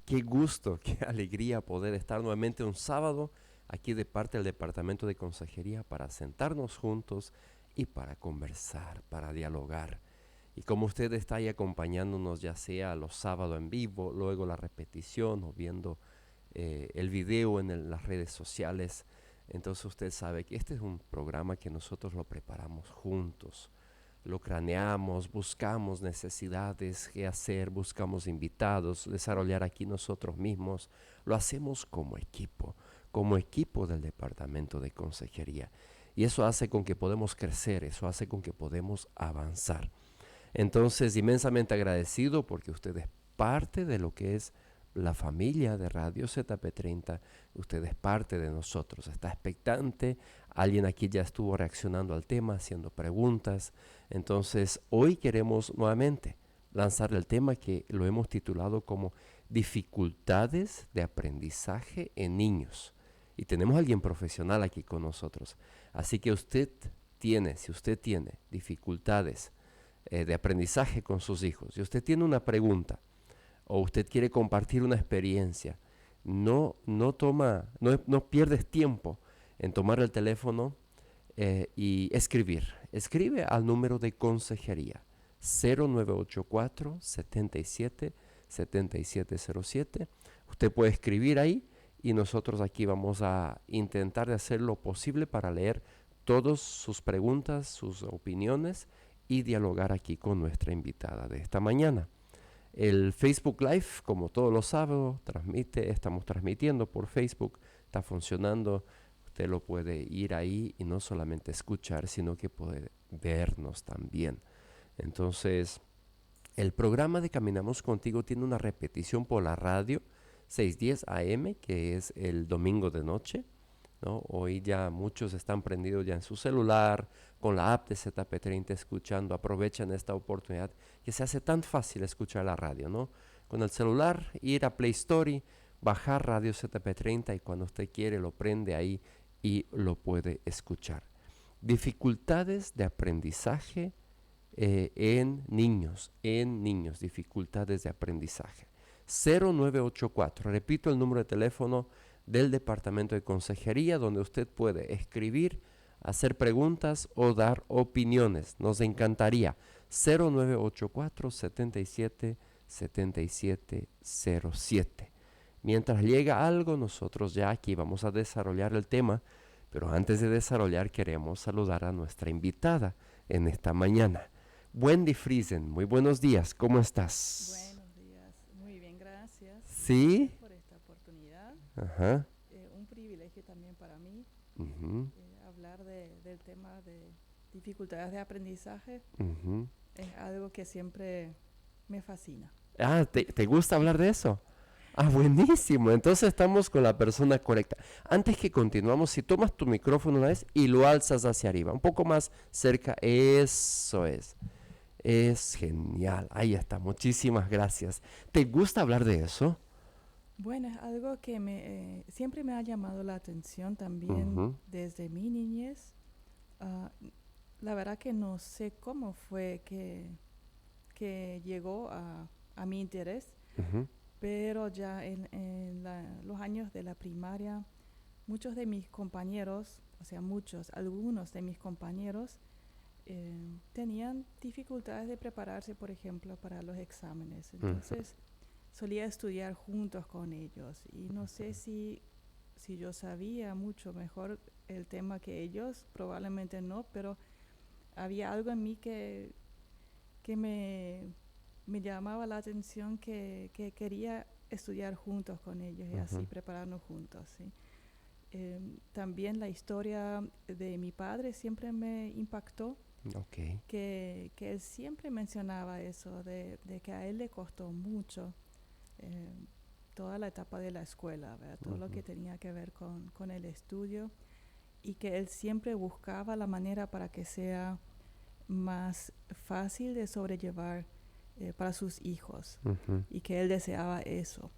Qué gusto, qué alegría poder estar nuevamente un sábado aquí de parte del Departamento de Consejería para sentarnos juntos y para conversar, para dialogar. Y como usted está ahí acompañándonos, ya sea los sábados en vivo, luego la repetición o viendo el video en las redes sociales, entonces usted sabe que este es un programa que nosotros lo preparamos juntos. Lo craneamos, buscamos necesidades, qué hacer, buscamos invitados, desarrollar aquí nosotros mismos. Lo hacemos como equipo del Departamento de Consejería. Y eso hace con que podemos crecer, eso hace con que podemos avanzar. Entonces, inmensamente agradecido porque usted es parte de lo que es la familia de Radio ZP30, usted es parte de nosotros, está expectante, alguien aquí ya estuvo reaccionando al tema, haciendo preguntas. Entonces, hoy queremos nuevamente lanzar el tema que lo hemos titulado como dificultades de aprendizaje en niños. Y tenemos a alguien profesional aquí con nosotros. Así que si usted tiene dificultades de aprendizaje con sus hijos, y usted tiene una pregunta, o usted quiere compartir una experiencia, no pierdes tiempo en tomar el teléfono y escribir. Escribe al número de consejería 0984 77 7707. Usted puede escribir ahí y nosotros aquí vamos a intentar de hacer lo posible para leer todas sus preguntas, sus opiniones y dialogar aquí con nuestra invitada de esta mañana. El Facebook Live, como todos los sábados, estamos transmitiendo por Facebook, está funcionando. Usted lo puede ir ahí y no solamente escuchar, sino que puede vernos también. Entonces, el programa de Caminamos Contigo tiene una repetición por la radio, 6:10 AM, que es el domingo de noche, ¿no? Hoy ya muchos están prendidos ya en su celular, con la app de ZP30 escuchando, aprovechan esta oportunidad que se hace tan fácil escuchar la radio, ¿no? Con el celular, ir a Play Store, bajar Radio ZP30 y cuando usted quiere lo prende ahí y lo puede escuchar. Dificultades de aprendizaje en niños, dificultades de aprendizaje. 0984, repito el número de teléfono del Departamento de Consejería, donde usted puede escribir, hacer preguntas o dar opiniones. Nos encantaría. 0984 77 7707. Mientras llega algo, nosotros ya aquí vamos a desarrollar el tema, pero antes de desarrollar queremos saludar a nuestra invitada en esta mañana. Wendy Friesen, muy buenos días, ¿cómo estás? Buenos días, muy bien, gracias. ¿Sí? Gracias por esta oportunidad. Ajá. Un privilegio también para mí Uh-huh. hablar del tema de dificultades de aprendizaje. Uh-huh. Es algo que siempre me fascina. Ah, ¿te gusta hablar de eso? Ah, buenísimo. Entonces estamos con la persona correcta. Antes que continuamos, si tomas tu micrófono una vez y lo alzas hacia arriba, un poco más cerca, eso es. Es genial. Ahí está. Muchísimas gracias. ¿Te gusta hablar de eso? Bueno, es algo que siempre me ha llamado la atención también Uh-huh. desde mi niñez. Ah, la verdad que no sé cómo fue que llegó a mi interés, Uh-huh. pero ya en los años de la primaria, muchos de mis compañeros, o sea, algunos de mis compañeros, tenían dificultades de prepararse, por ejemplo, para los exámenes. Uh-huh. Entonces, solía estudiar juntos con ellos y no sé si yo sabía mucho mejor el tema que ellos, probablemente no, pero había algo en mí que me llamaba la atención que quería estudiar juntos con ellos y así Uh-huh. prepararnos juntos, ¿sí? También la historia de mi padre siempre me impactó, Ok. que él siempre mencionaba eso, de que a él le costó mucho eh, toda la etapa de la escuela, ¿verdad? Todo lo Uh-huh. que tenía que ver con el estudio y que él siempre buscaba la manera para que sea más fácil de sobrellevar para sus hijos Uh-huh. y que él deseaba eso.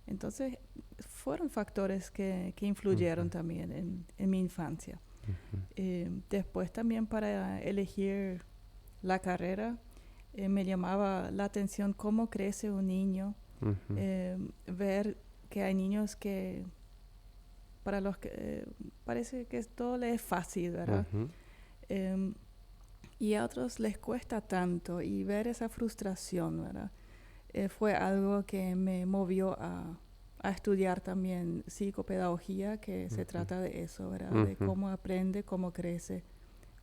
Entonces fueron factores que influyeron Uh-huh. también en mi infancia. Uh-huh. Después también para elegir la carrera me llamaba la atención cómo crece un niño Ujú. ver que hay niños que para los que parece que todo les es fácil, ¿verdad? Ujú. Em, y a otros les cuesta tanto, y ver esa frustración, ¿verdad? Fue algo que me movió a estudiar también psicopedagogía, que se Ujú. trata de eso, ¿verdad? De Ujú. cómo aprende, cómo crece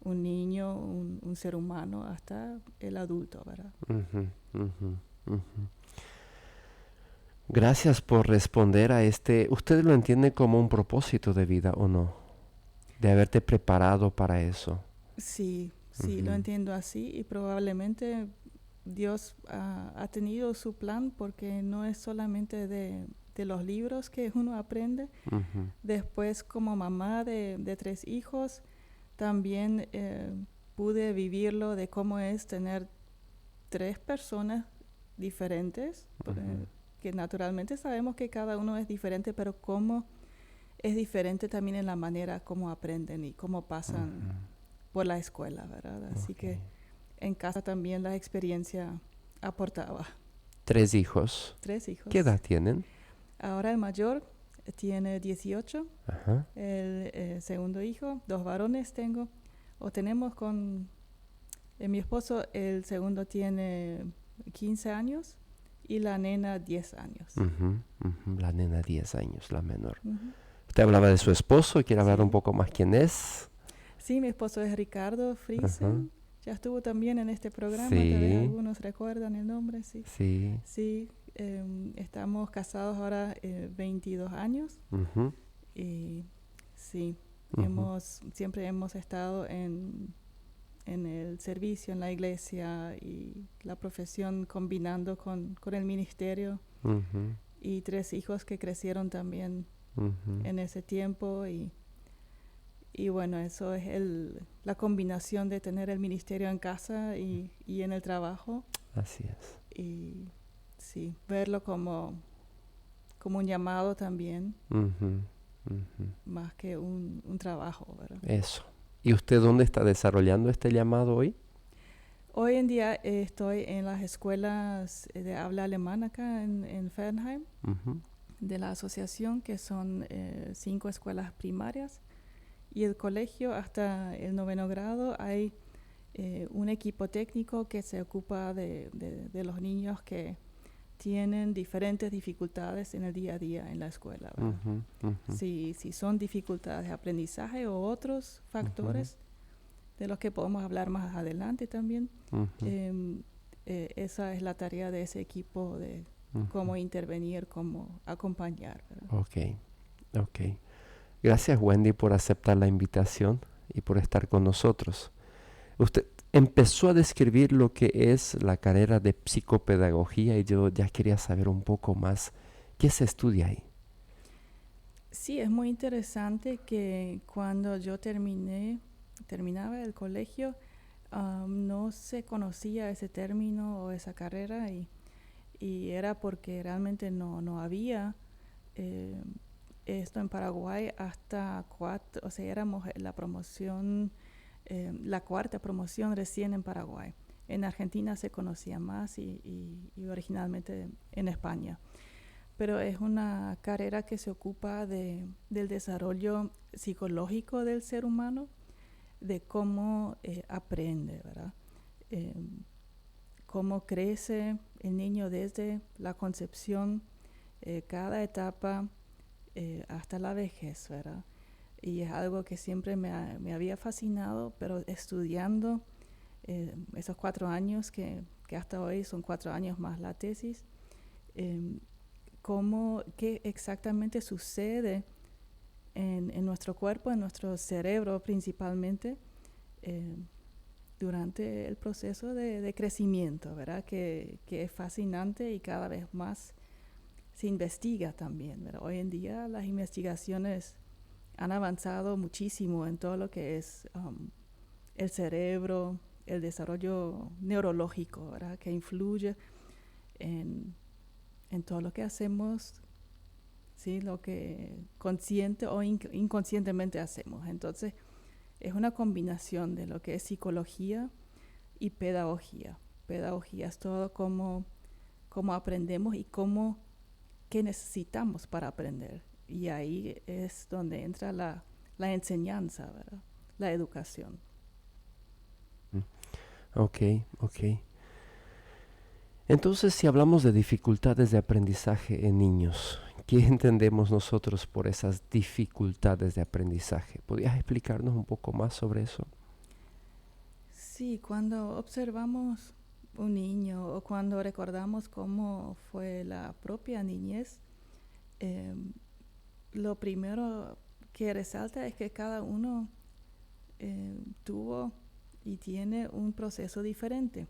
un niño, un ser humano, hasta el adulto, ¿verdad? Ujú. Ujú. Ujú. Gracias por responder a este. ¿Usted lo entiende como un propósito de vida o no? De haberte preparado para eso. Sí, sí, lo Ujú. entiendo así, y probablemente Dios ha tenido su plan, porque no es solamente de los libros que uno aprende. Ujú. Después, como mamá de 3 hijos, también pude vivirlo, de cómo es tener 3 personas diferentes, Ujú. que naturalmente sabemos que cada uno es diferente, pero cómo es diferente también en la manera como aprenden y cómo pasan Ujú. por la escuela, ¿verdad? Así Ok. que en casa también la experiencia aportaba. 3 hijos. Tres ¿Qué hijos. edad tienen? Ahora el mayor tiene 18, Ajá. el segundo hijo, 2 varones tenemos con mi esposo. El segundo tiene 15 años y la nena 10 años. Ujú. Ujú. La nena 10 años, la menor. Ujú. Usted hablaba de su esposo. ¿Quiere hablar un Sí. poco más quién es? Sí, mi esposo es Ricardo Ajá. Friesen. Ya estuvo también en este programa, tal vez Sí. algunos recuerdan el nombre, sí. Sí. Sí, estamos casados ahora 22 años, Ujú. y sí, Ujú. siempre hemos estado en el servicio, en la iglesia, y la profesión combinando con el ministerio, Ujú. y 3 hijos que crecieron también Ujú. en ese tiempo, y bueno, eso es la combinación de tener el ministerio en casa y en el trabajo, Así es. y sí, verlo como un llamado también, Ujú. Ujú. más que un trabajo, ¿verdad? Eso. ¿Y usted dónde está desarrollando este llamado hoy? Hoy en día estoy en las escuelas de habla alemana acá en Fernheim, Ujú. de la asociación, que son 5 escuelas primarias, y el colegio hasta el 9º grado. Hay un equipo técnico que se ocupa de los niños que tienen diferentes dificultades en el día a día en la escuela, ¿verdad? Ujú. Ujú. Si son dificultades de aprendizaje o otros Ujú. factores de los que podemos hablar más adelante también, Ujú. esa es la tarea de ese equipo, de Ujú. cómo intervenir, cómo acompañar, ¿verdad? Ok, ok. Gracias, Wendy, por aceptar la invitación y por estar con nosotros. Usted empezó a describir lo que es la carrera de psicopedagogía y yo ya quería saber un poco más. ¿Qué se estudia ahí? Sí, es muy interesante que cuando yo terminaba el colegio, no se conocía ese término o esa carrera, y era porque realmente no había eh, esto en Paraguay hasta o sea, éramos la cuarta promoción recién en Paraguay. En Argentina se conocía más, y originalmente en España. Pero es una carrera que se ocupa del desarrollo psicológico del ser humano, de cómo aprende, ¿verdad? Eh, cómo crece el niño desde la concepción, cada etapa, hasta la vejez, ¿verdad? Y es algo que siempre me había fascinado, pero estudiando esos 4 años, que hasta hoy son 4 años más la tesis, eh, qué exactamente sucede en nuestro cuerpo, en nuestro cerebro principalmente, eh, durante el proceso de crecimiento, ¿verdad? Que es fascinante, y cada vez más se investiga también, ¿verdad? Hoy en día las investigaciones han avanzado muchísimo en todo lo que es el cerebro, el desarrollo neurológico, ¿verdad? Que influye en, en todo lo que hacemos, ¿sí? Lo que consciente o inconscientemente hacemos. Entonces, es una combinación de lo que es psicología y pedagogía. Pedagogía es todo cómo cómo aprendemos y qué necesitamos para aprender. Y ahí es donde entra la enseñanza, ¿verdad? La educación. Ok, ok. Entonces, si hablamos de dificultades de aprendizaje en niños, ¿qué entendemos nosotros por esas dificultades de aprendizaje? ¿Podrías explicarnos un poco más sobre eso? Sí, cuando observamos un niño o cuando recordamos cómo fue la propia niñez, em, lo primero que resalta es que cada uno tuvo y tiene un proceso diferente.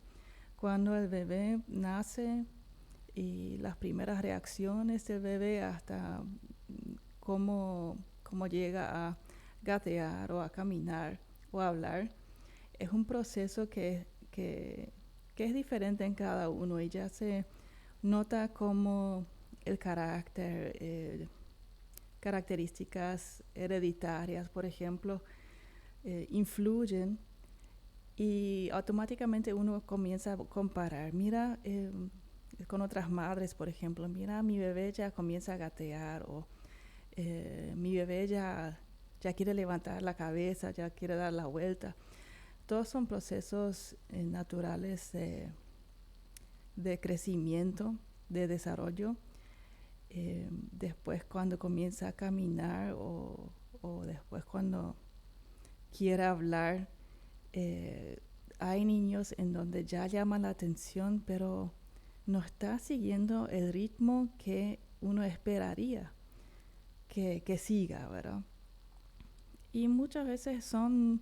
Cuando el bebé nace y las primeras reacciones del bebé hasta cómo llega a gatear o a caminar o a hablar, es un proceso que es diferente en cada uno y ya se nota como el carácter, características hereditarias, por ejemplo, influyen y automáticamente uno comienza a comparar. Mira, con otras madres, por ejemplo, mira, mi bebé ya comienza a gatear o mi bebé ya quiere levantar la cabeza, ya quiere dar la vuelta. Todos son procesos naturales de crecimiento, de desarrollo. Después cuando comienza a caminar o después cuando quiere hablar, hay niños en donde ya llama la atención, pero no está siguiendo el ritmo que uno esperaría que siga, ¿verdad? Y muchas veces son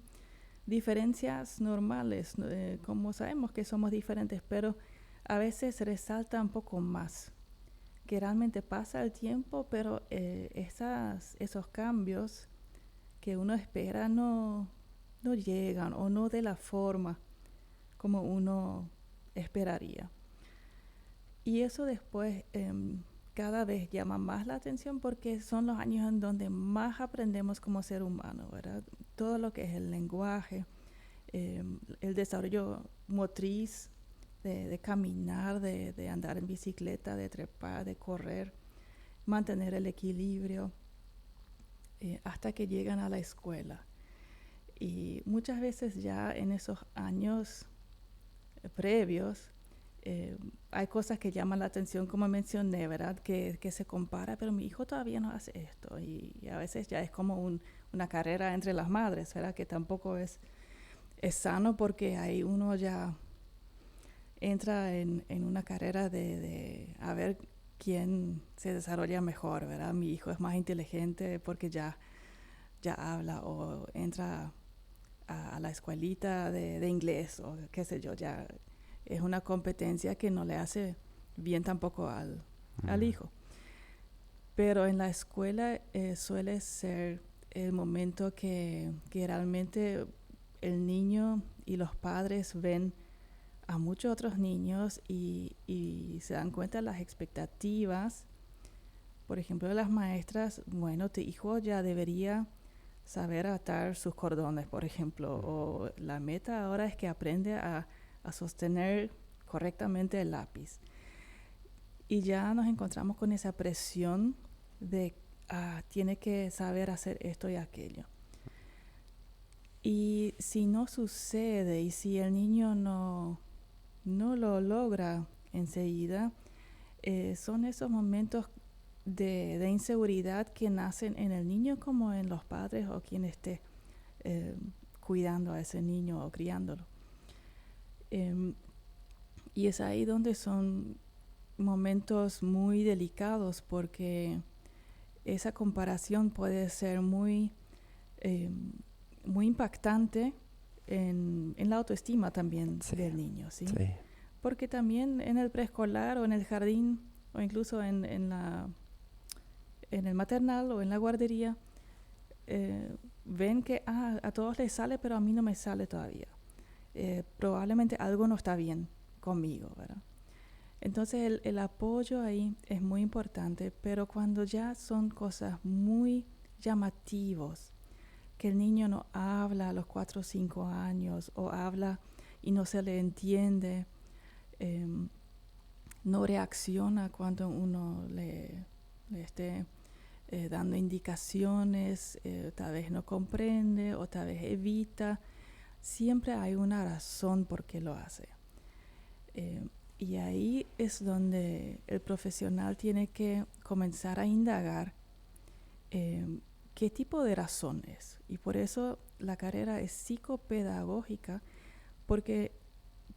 diferencias normales, como sabemos que somos diferentes, pero a veces resalta un poco más, que realmente pasa el tiempo, pero esos cambios que uno espera no llegan o no de la forma como uno esperaría. Y eso después cada vez llama más la atención porque son los años en donde más aprendemos como ser humano, ¿verdad? Todo lo que es el lenguaje, el desarrollo motriz, de caminar, de andar en bicicleta, de trepar, de correr, mantener el equilibrio, hasta que llegan a la escuela. Y muchas veces ya en esos años previos hay cosas que llaman la atención, como mencioné, ¿verdad? Que se compara, pero mi hijo todavía no hace esto. Y a veces ya es como una carrera entre las madres, ¿verdad? Que tampoco es sano porque ahí uno ya entra en una carrera de a ver quién se desarrolla mejor, ¿verdad? Mi hijo es más inteligente porque ya habla o entra a la escuelita de inglés o qué sé yo, ya es una competencia que no le hace bien tampoco al hijo. Pero en la escuela suele ser el momento que realmente el niño y los padres ven a muchos otros niños y se dan cuenta de las expectativas, por ejemplo, de las maestras. Bueno, tu hijo ya debería saber atar sus cordones, por ejemplo, o la meta ahora es que aprende a sostener correctamente el lápiz. Y ya nos encontramos con esa presión de tiene que saber hacer esto y aquello. Y si no sucede y si el niño no lo logra enseguida, son esos momentos de inseguridad que nacen en el niño como en los padres o quien esté cuidando a ese niño o criándolo. Y es ahí donde son momentos muy delicados porque esa comparación puede ser muy impactante en la autoestima también del niño, ¿sí? Sí. Porque también en el preescolar o en el jardín o incluso en el maternal o en la guardería, ven que a todos les sale, pero a mí no me sale todavía. Probablemente algo no está bien conmigo, ¿verdad? Entonces el apoyo ahí es muy importante, pero cuando ya son cosas muy llamativos, que el niño no habla a los 4 o 5 años o habla y no se le entiende, no reacciona cuando uno le esté dando indicaciones, tal vez no comprende o tal vez evita. Siempre hay una razón por qué lo hace. Y ahí es donde el profesional tiene que comenzar a indagar qué tipo de razón es. Y por eso la carrera es psicopedagógica, porque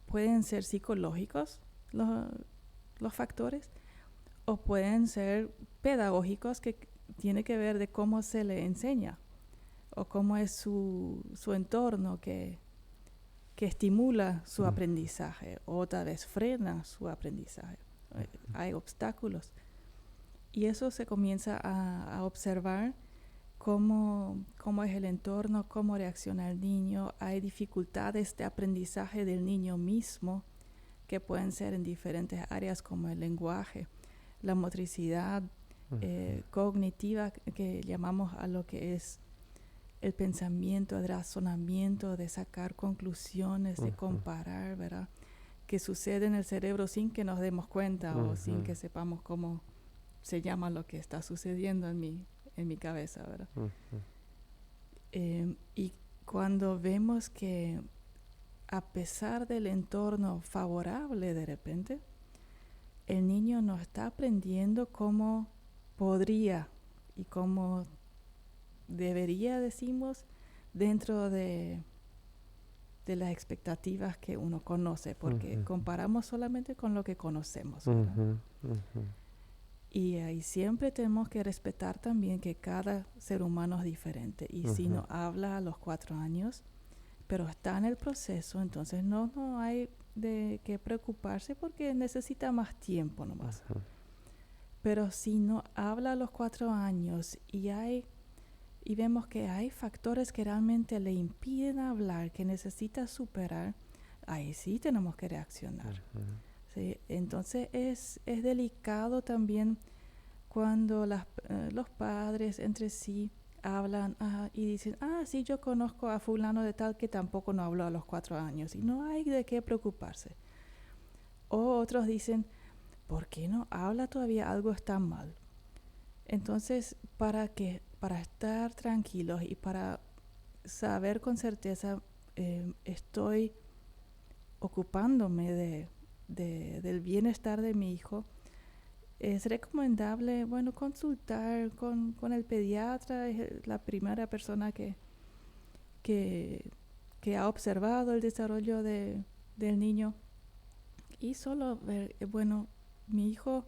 pueden ser psicológicos los factores o pueden ser pedagógicos, que tiene que ver de cómo se le enseña o cómo es su entorno que estimula su aprendizaje o tal vez frena su aprendizaje. Hay obstáculos. Y eso se comienza a observar cómo es el entorno, cómo reacciona el niño. Hay dificultades de aprendizaje del niño mismo que pueden ser en diferentes áreas como el lenguaje, la motricidad cognitiva, que llamamos a lo que es el pensamiento, el razonamiento, de sacar conclusiones, de comparar, ¿verdad? Que sucede en el cerebro sin que nos demos cuenta o sin que sepamos cómo se llama lo que está sucediendo en mi cabeza, ¿verdad? Y cuando vemos que a pesar del entorno favorable, de repente, el niño no está aprendiendo cómo podría y cómo debería, decimos, dentro de las expectativas que uno conoce, porque comparamos solamente con lo que conocemos, ¿verdad? Y ahí siempre tenemos que respetar también que cada ser humano es diferente. Y si no habla a los 4 años, pero está en el proceso, entonces no hay de qué preocuparse, porque necesita más tiempo nomás. Pero si no habla a los 4 años y vemos que hay factores que realmente le impiden hablar, que necesita superar, ahí sí tenemos que reaccionar. ¿Sí? Entonces es delicado también cuando los padres entre sí hablan y dicen, sí, yo conozco a fulano de tal que tampoco no habló a los 4 años y no hay de qué preocuparse. O otros dicen, ¿por qué no habla todavía? Algo está mal. Entonces, para estar tranquilos y para saber con certeza, estoy ocupándome del bienestar de mi hijo, es recomendable, consultar con el pediatra. Es la primera persona que ha observado el desarrollo del niño, y solo ver, mi hijo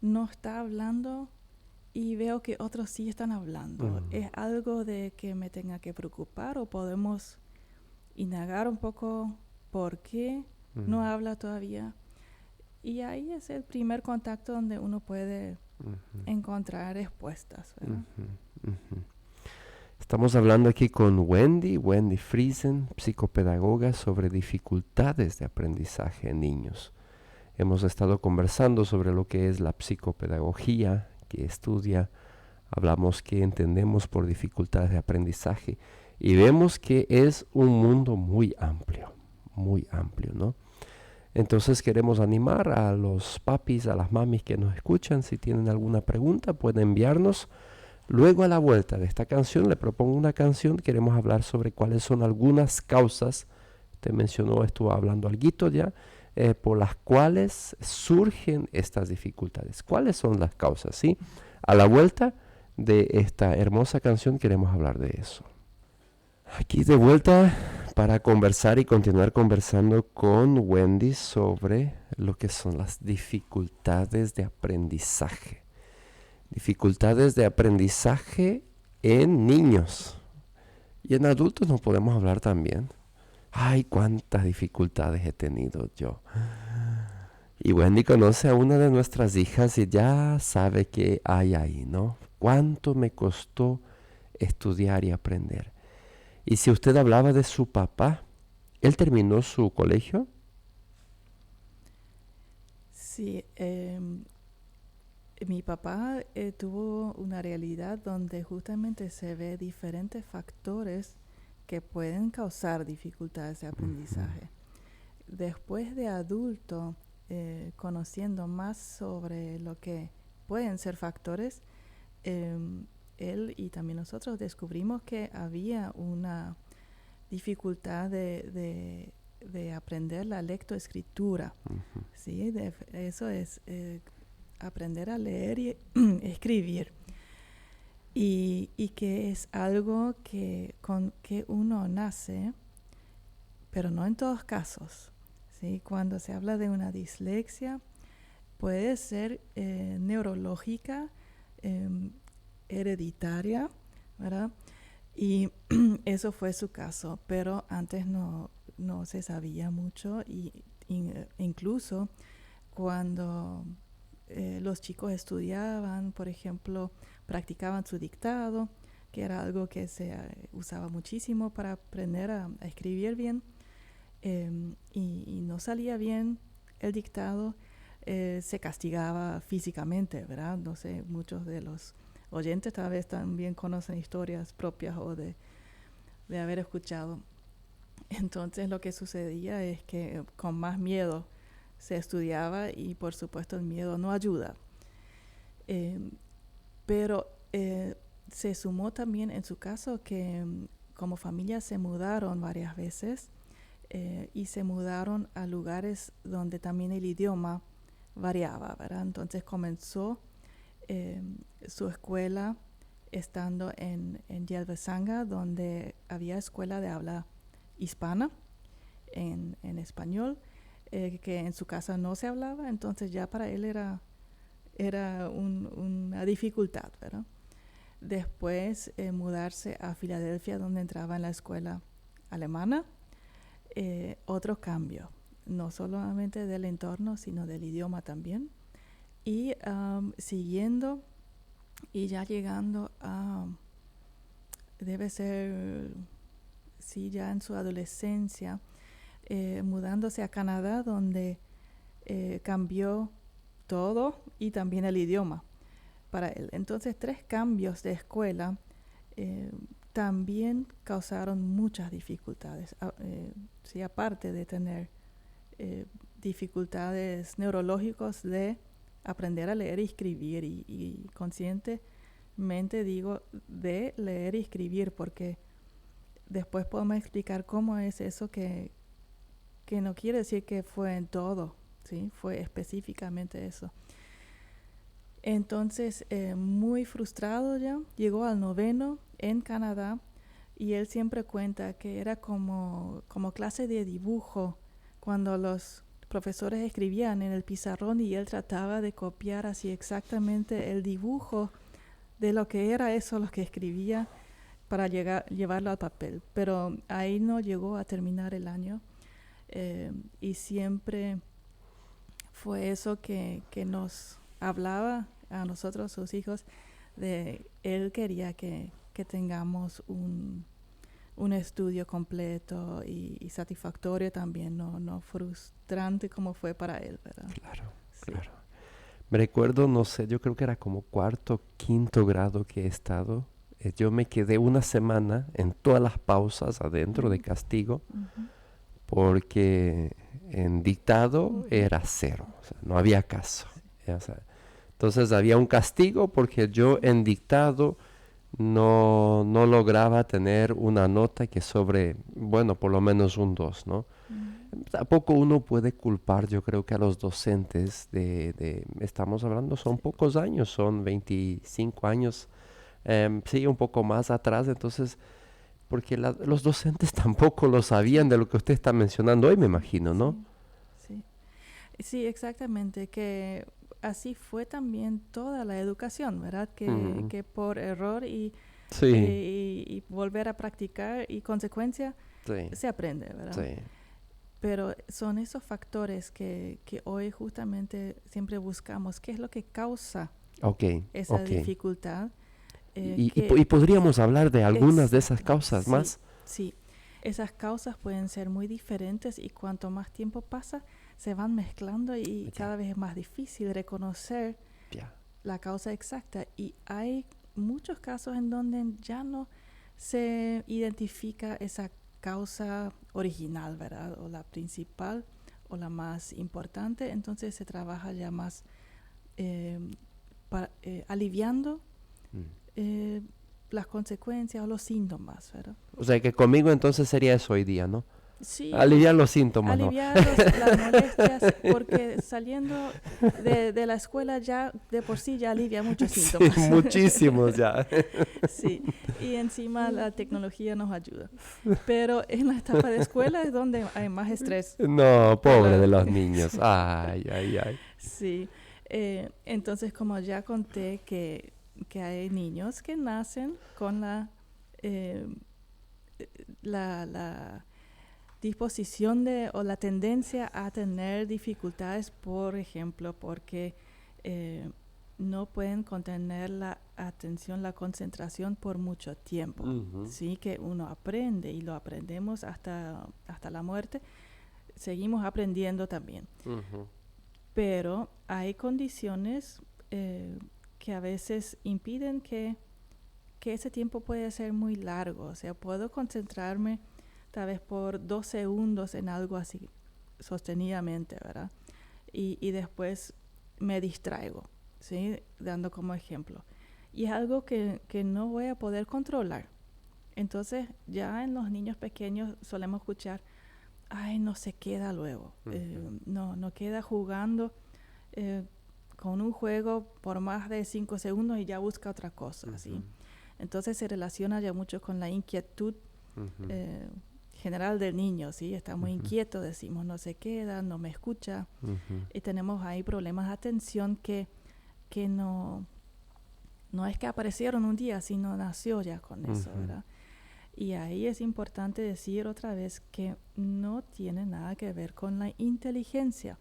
no está hablando y veo que otros sí están hablando. ¿Es algo de que me tenga que preocupar o podemos indagar un poco por qué no habla todavía? Y ahí es el primer contacto donde uno puede encontrar respuestas, ¿verdad? Estamos hablando aquí con Wendy Friesen, psicopedagoga, sobre dificultades de aprendizaje en niños. Hemos estado conversando sobre lo que es la psicopedagogía, que estudia, hablamos que entendemos por dificultades de aprendizaje, y vemos que es un mundo muy amplio, ¿no? Entonces queremos animar a los papis, a las mamis que nos escuchan. Si tienen alguna pregunta, pueden enviarnos. Luego, a la vuelta de esta canción, le propongo una canción. Queremos hablar sobre cuáles son algunas causas, te mencionó, estuvo hablando alguito ya, por las cuales surgen estas dificultades. ¿Cuáles son las causas? ¿Sí? A la vuelta de esta hermosa canción queremos hablar de eso. Aquí de vuelta para conversar y continuar conversando con Wendy sobre lo que son las dificultades de aprendizaje. Dificultades de aprendizaje en niños. Y en adultos nos podemos hablar también. Ay, cuántas dificultades he tenido yo. Y Wendy conoce a una de nuestras hijas y ya sabe qué hay ahí, ¿no? Cuánto me costó estudiar y aprender. Y si usted hablaba de su papá, ¿él terminó su colegio? Sí, mi papá tuvo una realidad donde justamente se ve diferentes factores que pueden causar dificultades de aprendizaje. Después de adulto, conociendo más sobre lo que pueden ser factores, él y también nosotros descubrimos que había una dificultad de aprender la lectoescritura. Ujú. ¿Sí? Eso es aprender a leer y escribir. Y que es algo con que uno nace, pero no en todos casos. ¿Sí? Cuando se habla de una dislexia, puede ser neurológica, hereditaria, ¿verdad? Y eso fue su caso, pero antes no se sabía mucho incluso cuando los chicos estudiaban, por ejemplo, practicaban su dictado, que era algo que se usaba muchísimo para aprender a escribir bien, y no salía bien el dictado, se castigaba físicamente, ¿verdad? No sé, muchos de los oyentes tal vez también conocen historias propias o de haber escuchado. Entonces lo que sucedía es que con más miedo se estudiaba y por supuesto el miedo no ayuda. Pero se sumó también en su caso que como familia se mudaron varias veces y se mudaron a lugares donde también el idioma variaba, ¿verdad? Entonces comenzó su escuela estando en Yelvesanga, donde había escuela de habla hispana en español, que en su casa no se hablaba, entonces ya para él era una dificultad, ¿verdad? Después mudarse a Filadelfia, donde entraba en la escuela alemana, otro cambio, no solamente del entorno, sino del idioma también. Y siguiendo y ya llegando a, debe ser, sí, ya en su adolescencia, mudándose a Canadá, donde cambió todo y también el idioma para él. Entonces, 3 cambios de escuela también causaron muchas dificultades. Sí, aparte de tener dificultades neurológicas de aprender a leer y escribir, y conscientemente digo de leer y escribir, porque después podemos explicar cómo es eso, que no quiere decir que fue en todo, ¿sí? Fue específicamente eso. Entonces, muy frustrado ya, llegó al 9º en Canadá, y él siempre cuenta que era como clase de dibujo, cuando los profesores escribían en el pizarrón y él trataba de copiar así exactamente el dibujo de lo que era eso, lo que escribía, para llevarlo al papel. Pero ahí no llegó a terminar el año, y siempre fue eso que nos hablaba a nosotros, sus hijos, de él quería que tengamos un estudio completo y satisfactorio también, no frustrante como fue para él, ¿verdad? Claro, Sí. claro. Me recuerdo, no sé, yo creo que era como 4º, 5º grado que he estado. Yo me quedé una semana en todas las pausas adentro de castigo Uh-huh. porque en dictado Uh-huh. era 0, o sea, no había caso. Sí. Ya, o sea, entonces había un castigo porque yo Sí. en dictado no lograba tener una nota que sobre, bueno, por lo menos un 2, ¿no? Uh-huh. Tampoco uno puede culpar, yo creo que a los docentes estamos hablando, son Sí. pocos años, son 25 años, sí, un poco más atrás, entonces, porque los docentes tampoco lo sabían Sí. de lo que usted está mencionando hoy, me Sí. imagino, ¿no? Sí. Sí. Sí, exactamente, que así fue también toda la educación, ¿verdad? Mm, Que por error sí, y volver a practicar y consecuencia sí, se aprende, ¿verdad? sí. Pero son esos factores que hoy justamente siempre buscamos. ¿Qué es lo que causa Ok, esa ok. dificultad? Y podríamos hablar de algunas de esas Exacto, causas sí, más. sí. Esas causas pueden ser muy diferentes y cuanto más tiempo pasa, se van mezclando y Ya, cada vez es más difícil reconocer ya. la causa exacta. Y hay muchos casos en donde ya no se identifica esa causa original, ¿verdad? O la principal o la más importante, entonces se trabaja ya más aliviando las consecuencias o los síntomas, ¿verdad? O sea que conmigo entonces sería eso hoy día, ¿no? Sí, Aliviar los síntomas, ¿no? aliviar las molestias, porque saliendo de la escuela ya de por sí ya alivia muchos Sí, síntomas. muchísimos ya. Sí, y encima la tecnología nos ayuda. Pero en la etapa de escuela es donde hay más estrés. No, pobre de Claro. los niños. Ay, ay, ay. Sí, entonces como ya conté que hay niños que nacen con eh, la disposición o la tendencia a tener dificultades, por ejemplo, porque no pueden contener la atención, la concentración por mucho tiempo. Ujú. Sí, que uno aprende y lo aprendemos hasta la muerte. Seguimos aprendiendo también. Ujú. Pero hay condiciones que a veces impiden que ese tiempo puede ser muy largo. O sea, puedo concentrarme tal vez por 2 segundos en algo así sostenidamente, ¿verdad? Y después me distraigo, ¿sí? Dando como ejemplo. Y es algo que no voy a poder controlar. Entonces, ya en los niños pequeños solemos escuchar, ay, no se queda luego, no queda jugando con un juego por más de 5 segundos y ya busca otra cosa, ¿sí? Entonces se relaciona ya mucho con la inquietud general del niño, ¿sí? Está muy inquieto, decimos, no se queda, no me escucha, y tenemos ahí problemas de atención que no es que aparecieron un día, sino nació ya con eso, ¿verdad? Y ahí es importante decir otra vez que no tiene nada que ver con la inteligencia.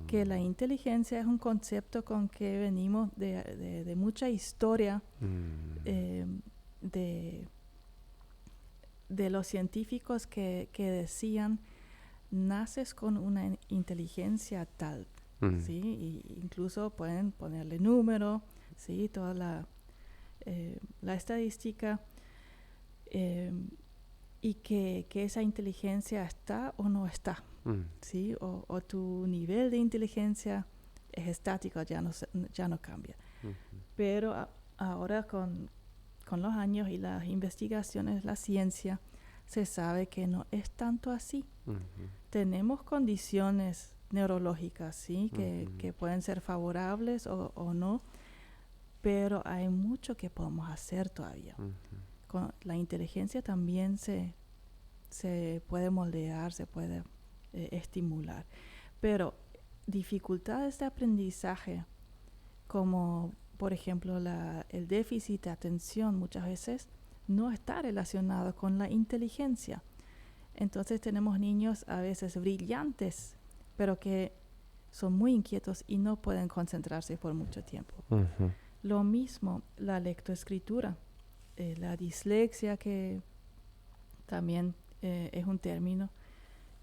Que la inteligencia es un concepto con que venimos de mucha historia de los científicos que decían, naces con una inteligencia tal, ¿sí? Y incluso pueden ponerle número, ¿sí? Toda la estadística. Y que esa inteligencia está o no está, ¿sí? O tu nivel de inteligencia es estático, ya no cambia. Pero ahora con los años y las investigaciones, la ciencia, se sabe que no es tanto así. Tenemos condiciones neurológicas, ¿sí? Que pueden ser favorables o no, pero hay mucho que podemos hacer todavía. Con la inteligencia también se puede moldear, se puede estimular. Pero dificultades de aprendizaje, como por ejemplo el déficit de atención, muchas veces no está relacionado con la inteligencia. Entonces tenemos niños a veces brillantes, pero que son muy inquietos y no pueden concentrarse por mucho tiempo. Lo mismo la lectoescritura. La dislexia, que también es un término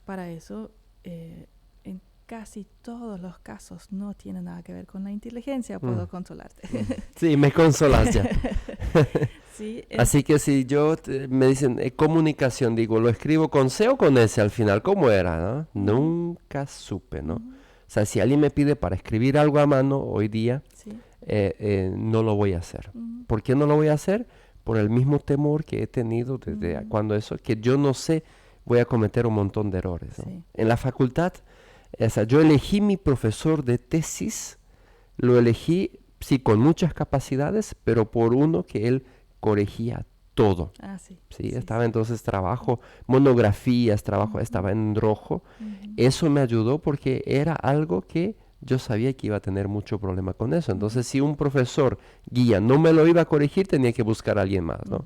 para eso, en casi todos los casos no tiene nada que ver con la inteligencia, puedo consolarte. Sí, me consolas ya. Sí, Así que si me dicen comunicación, digo, ¿lo escribo con C o con S al final? ¿Cómo era, no? Nunca supe, ¿no? O sea, si alguien me pide para escribir algo a mano hoy día, sí. no lo voy a hacer. ¿Por qué no lo voy a hacer? Por el mismo temor que he tenido desde cuando que yo no sé, voy a cometer un montón de errores, ¿no? Sí. En la facultad, yo elegí mi profesor de tesis, lo elegí, sí, con muchas capacidades, pero por uno que él corregía todo. Sí. Sí, estaba entonces monografías, estaba en rojo. Eso me ayudó porque era algo que yo sabía que iba a tener mucho problema con eso. Entonces, si un profesor guía no me lo iba a corregir, tenía que buscar a alguien más, ¿no?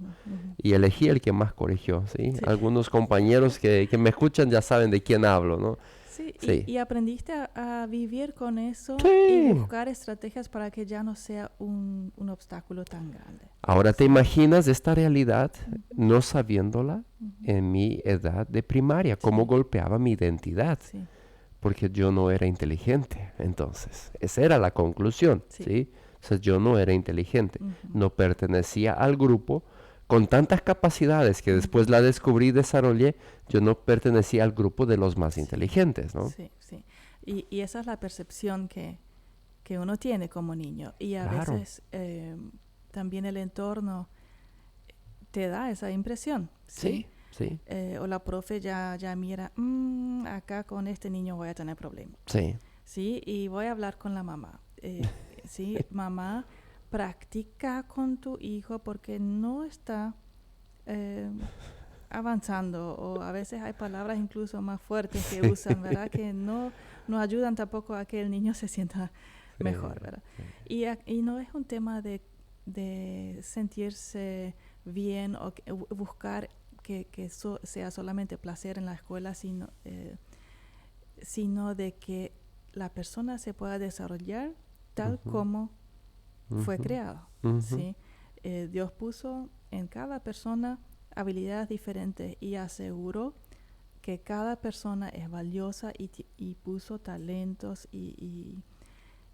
Y elegí el que más corrigió, ¿sí? Sí. Algunos compañeros que me escuchan ya saben de quién hablo, ¿no? Sí, Sí. Y aprendiste a vivir con eso Sí. y buscar estrategias para que ya no sea un obstáculo tan grande. Ahora te imaginas esta realidad no sabiéndola en mi edad de primaria, cómo golpeaba mi identidad. Sí. Porque yo no era inteligente. Entonces, esa era la conclusión, ¿sí? O sea, yo no era inteligente. No pertenecía al grupo con tantas capacidades que después la descubrí y desarrollé, yo no pertenecía al grupo de los más inteligentes, ¿no? Sí, sí. Y esa es la percepción que uno tiene como niño. Y a Claro. veces también el entorno te da esa impresión, ¿sí? Sí, O la profe ya mira, acá con este niño voy a tener problemas, sí. ¿sí? Y voy a hablar con la mamá. Sí, mamá, practica con tu hijo porque no está avanzando, o a veces hay palabras incluso más fuertes que usan, ¿verdad? Que no ayudan tampoco a que el niño se sienta mejor, ¿verdad? Y no es un tema de sentirse bien o buscar que eso sea solamente placer en la escuela, sino de que la persona se pueda desarrollar tal como fue creado, ¿sí? Dios puso en cada persona habilidades diferentes y aseguró que cada persona es valiosa y puso talentos y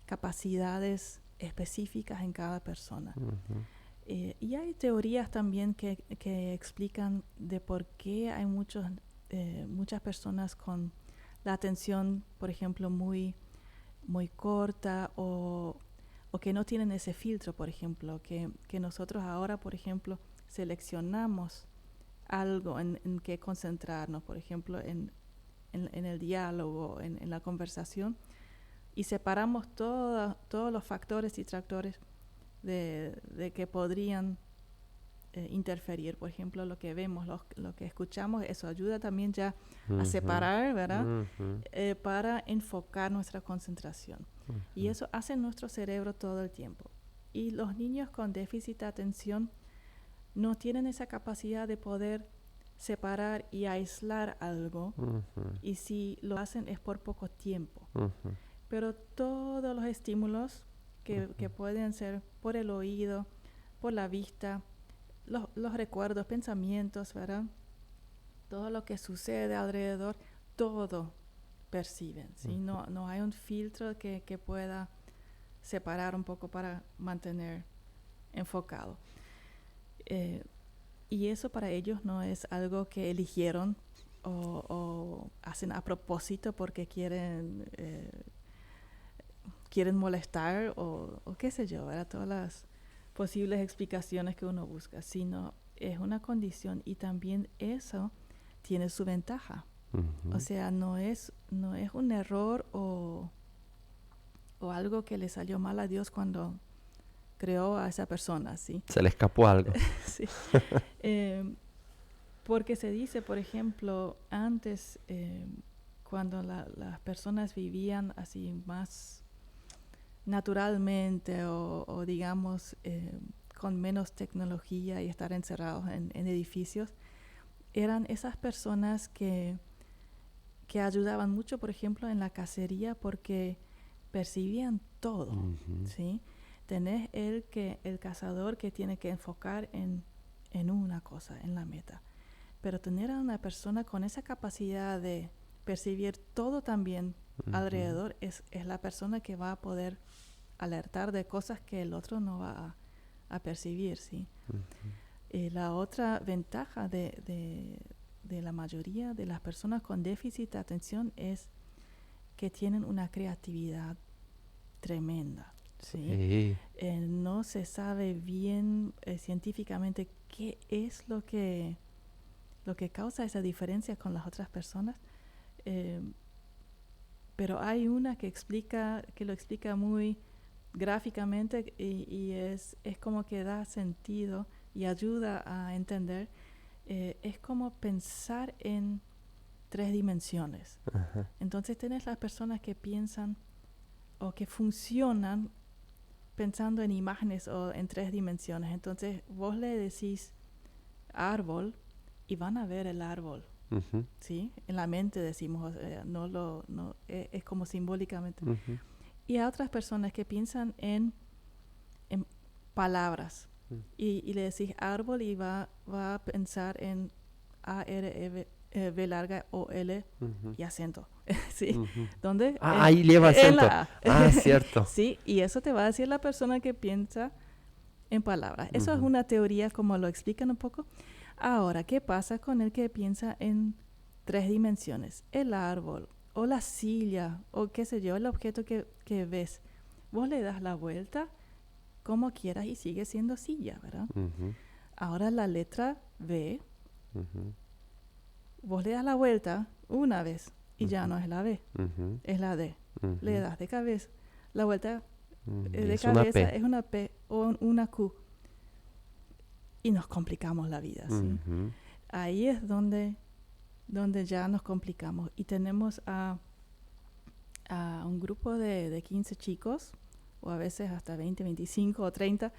capacidades específicas en cada persona. Y hay teorías también que explican de por qué hay muchas personas con la atención, por ejemplo, muy corta o que no tienen ese filtro, por ejemplo, que nosotros ahora, por ejemplo, seleccionamos algo en que concentrarnos, por ejemplo, en el diálogo, en la conversación, y separamos todos los factores y tractores de que podrían interferir. Por ejemplo, lo que vemos, lo que escuchamos, eso ayuda también ya a separar, ¿verdad? Para enfocar nuestra concentración. Y eso hace nuestro cerebro todo el tiempo. Y los niños con déficit de atención no tienen esa capacidad de poder separar y aislar algo, y si lo hacen es por poco tiempo. Pero todos los estímulos que pueden ser por el oído, por la vista, los recuerdos, pensamientos, ¿verdad? Todo lo que sucede alrededor, todo perciben, ¿sí? No hay un filtro que pueda separar un poco para mantener enfocado. Y eso para ellos no es algo que eligieron o hacen a propósito porque quieren molestar o qué sé yo, ¿verdad? Todas las posibles explicaciones que uno busca, sino es una condición, y también eso tiene su ventaja. O sea, no es un error o algo que le salió mal a Dios cuando creó a esa persona, ¿sí? Se le escapó algo. Sí. Porque se dice, por ejemplo, antes, cuando las personas vivían así más naturalmente o digamos, con menos tecnología y estar encerrados en edificios, eran esas personas que ayudaban mucho, por ejemplo, en la cacería, porque percibían todo, ¿sí? Tenés el cazador que tiene que enfocar en una cosa, en la meta. Pero tener a una persona con esa capacidad de percibir todo también alrededor es la persona que va a poder alertar de cosas que el otro no va a percibir, ¿sí? La otra ventaja de la mayoría de las personas con déficit de atención es que tienen una creatividad tremenda, ¿sí? No se sabe bien científicamente qué es lo que causa esa diferencia con las otras personas, pero hay una que lo explica muy gráficamente y es como que da sentido y ayuda a entender. Es como pensar en 3 dimensiones. Entonces tenés las personas que piensan o que funcionan pensando en imágenes o en 3 dimensiones. Entonces vos le decís árbol y van a ver el árbol, ¿sí? En la mente decimos, es como simbólicamente. Y hay otras personas que piensan en palabras, y le decís árbol y va a pensar en A-R-V larga O-L y acento, ¿sí? ¿Dónde? Ahí lleva acento. Cierto. Sí, y eso te va a decir la persona que piensa en palabras. Eso es una teoría como lo explican un poco. Ahora, ¿qué pasa con el que piensa en 3 dimensiones? El árbol o la silla o qué sé yo, el objeto que ves. Vos le das la vuelta como quieras y sigue siendo silla, ¿verdad? Ujú, Ahora la letra B, ujú, vos le das la vuelta una vez y ya ujú, no es la B, ujú, es la D. Le ujú. das de cabeza, la vuelta Y de es una cabeza P. es una P o una Q y nos complicamos la vida, ¿sí? Ujú, Ahí es donde ya nos complicamos y tenemos a un grupo de 15 chicos o a veces hasta 20, 25 o 30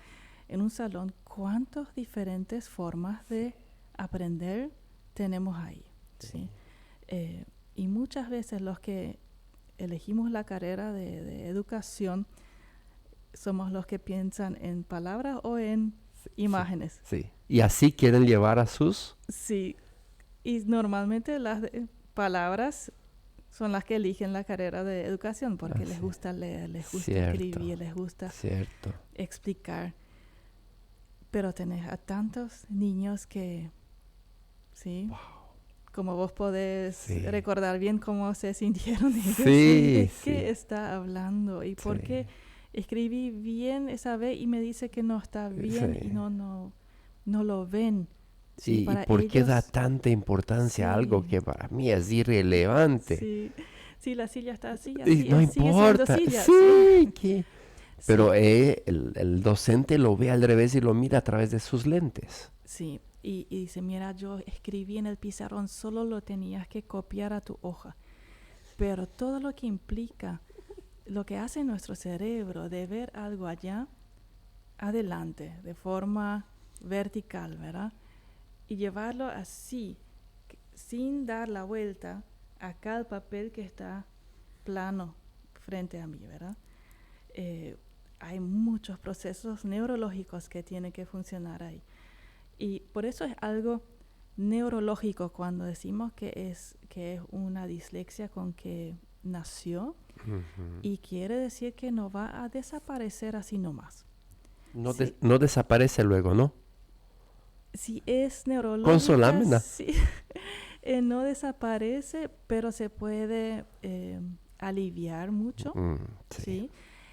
en un salón. ¿Cuántas diferentes formas de aprender tenemos ahí? ¿Sí? Y muchas veces los que elegimos la carrera de educación somos los que piensan en palabras o en sí, imágenes. sí. Y así quieren llevar a sus... Sí, y normalmente las palabras son las que eligen la carrera de educación porque les Así. gusta leer, les gusta Cierto, escribir, les gusta cierto. explicar. Pero tenés a tantos niños que, ¿sí? Como vos podés Sí, recordar bien cómo se sintieron ellos, ¿sí? sí, ¿De sí, qué está hablando? ¿Y por sí, qué escribí bien esa vez y me dice que no está bien y sí. no lo ven? Sí, ¿Y para por qué da ellos, tanta importancia a algo sí, que para mí es irrelevante? sí, sí, la silla está así, Y así, no sigue siendo importa, silla, sí, sí, que... sí, Pero el docente lo ve al revés y lo mira a través de sus lentes. sí. Y dice, mira, yo escribí en el pizarrón, solo lo tenías que copiar a tu hoja. Pero todo lo que implica, lo que hace nuestro cerebro de ver algo allá, adelante, de forma vertical, ¿verdad? Y llevarlo así, sin dar la vuelta acá al papel que está plano frente a mí, ¿verdad? Hay muchos procesos neurológicos que tienen que funcionar ahí. Y por eso es algo neurológico cuando decimos que es una dislexia con que nació Ujú. y quiere decir que no va a desaparecer así nomás. No, Sí, no desaparece luego, ¿no? si es neurológica, Consolámena. sí, no desaparece, pero se puede aliviar mucho, Mm, sí. ¿sí?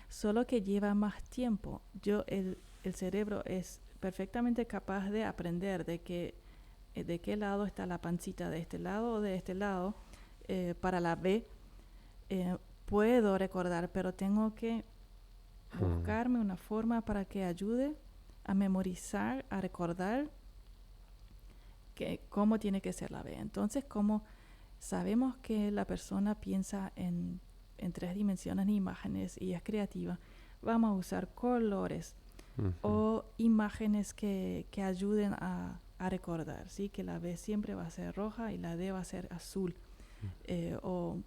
Solo que lleva más tiempo. El cerebro es perfectamente capaz de aprender de qué lado está la pancita, de este lado o de este lado. Para la B puedo recordar, pero tengo que buscarme una forma para que ayude a memorizar, a recordar cómo tiene que ser la B. Entonces, como sabemos que la persona piensa en 3 dimensiones de imágenes y es creativa, vamos a usar colores o imágenes que ayuden a recordar, ¿sí? Que la B siempre va a ser roja y la D va a ser azul. O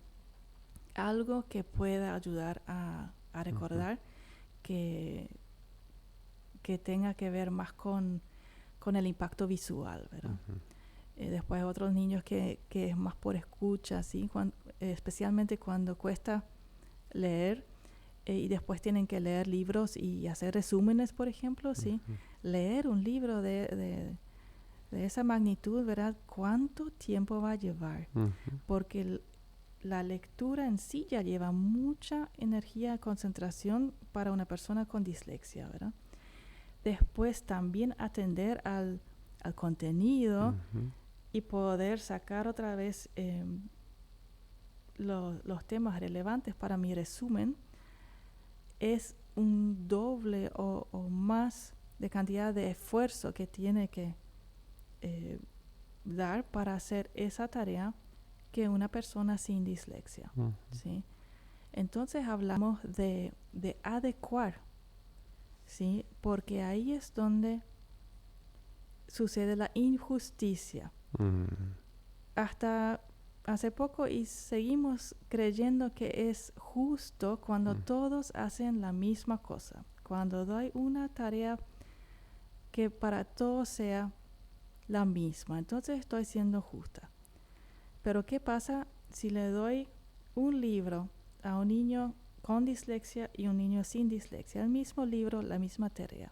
algo que pueda ayudar a recordar que tenga que ver más con el impacto visual, ¿verdad? Después otros niños que es más por escucha, ¿sí? Especialmente cuando cuesta leer y después tienen que leer libros y hacer resúmenes, por ejemplo, ¿sí? Leer un libro de esa magnitud, ¿verdad? ¿Cuánto tiempo va a llevar? Porque la lectura en sí ya lleva mucha energía y concentración para una persona con dislexia, ¿verdad? Después también atender al contenido y poder sacar otra vez los temas relevantes para mi resumen es un doble o más de cantidad de esfuerzo que tiene que dar para hacer esa tarea que una persona sin dislexia, ¿sí? Entonces hablamos de adecuar, ¿sí? Porque ahí es donde sucede la injusticia. Hasta hace poco y seguimos creyendo que es justo cuando todos hacen la misma cosa. Cuando doy una tarea que para todos sea la misma, entonces estoy siendo justa. Pero ¿qué pasa si le doy un libro a un niño con dislexia y un niño sin dislexia? El mismo libro, la misma tarea.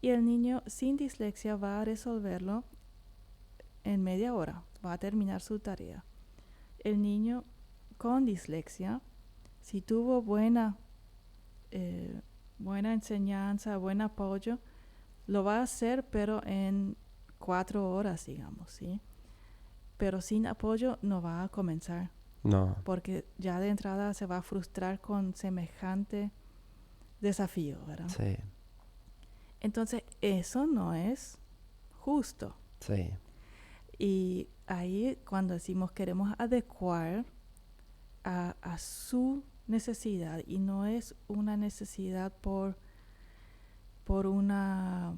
Y el niño sin dislexia va a resolverlo en media hora, va a terminar su tarea. El niño con dislexia, si tuvo buena enseñanza, buen apoyo, lo va a hacer, pero en 4 horas, digamos, ¿sí? Pero sin apoyo no va a comenzar, No. porque ya de entrada se va a frustrar con semejante desafío, ¿verdad? Sí, Entonces, eso no es justo. sí. Y ahí cuando decimos queremos adecuar a su necesidad, y no es una necesidad por una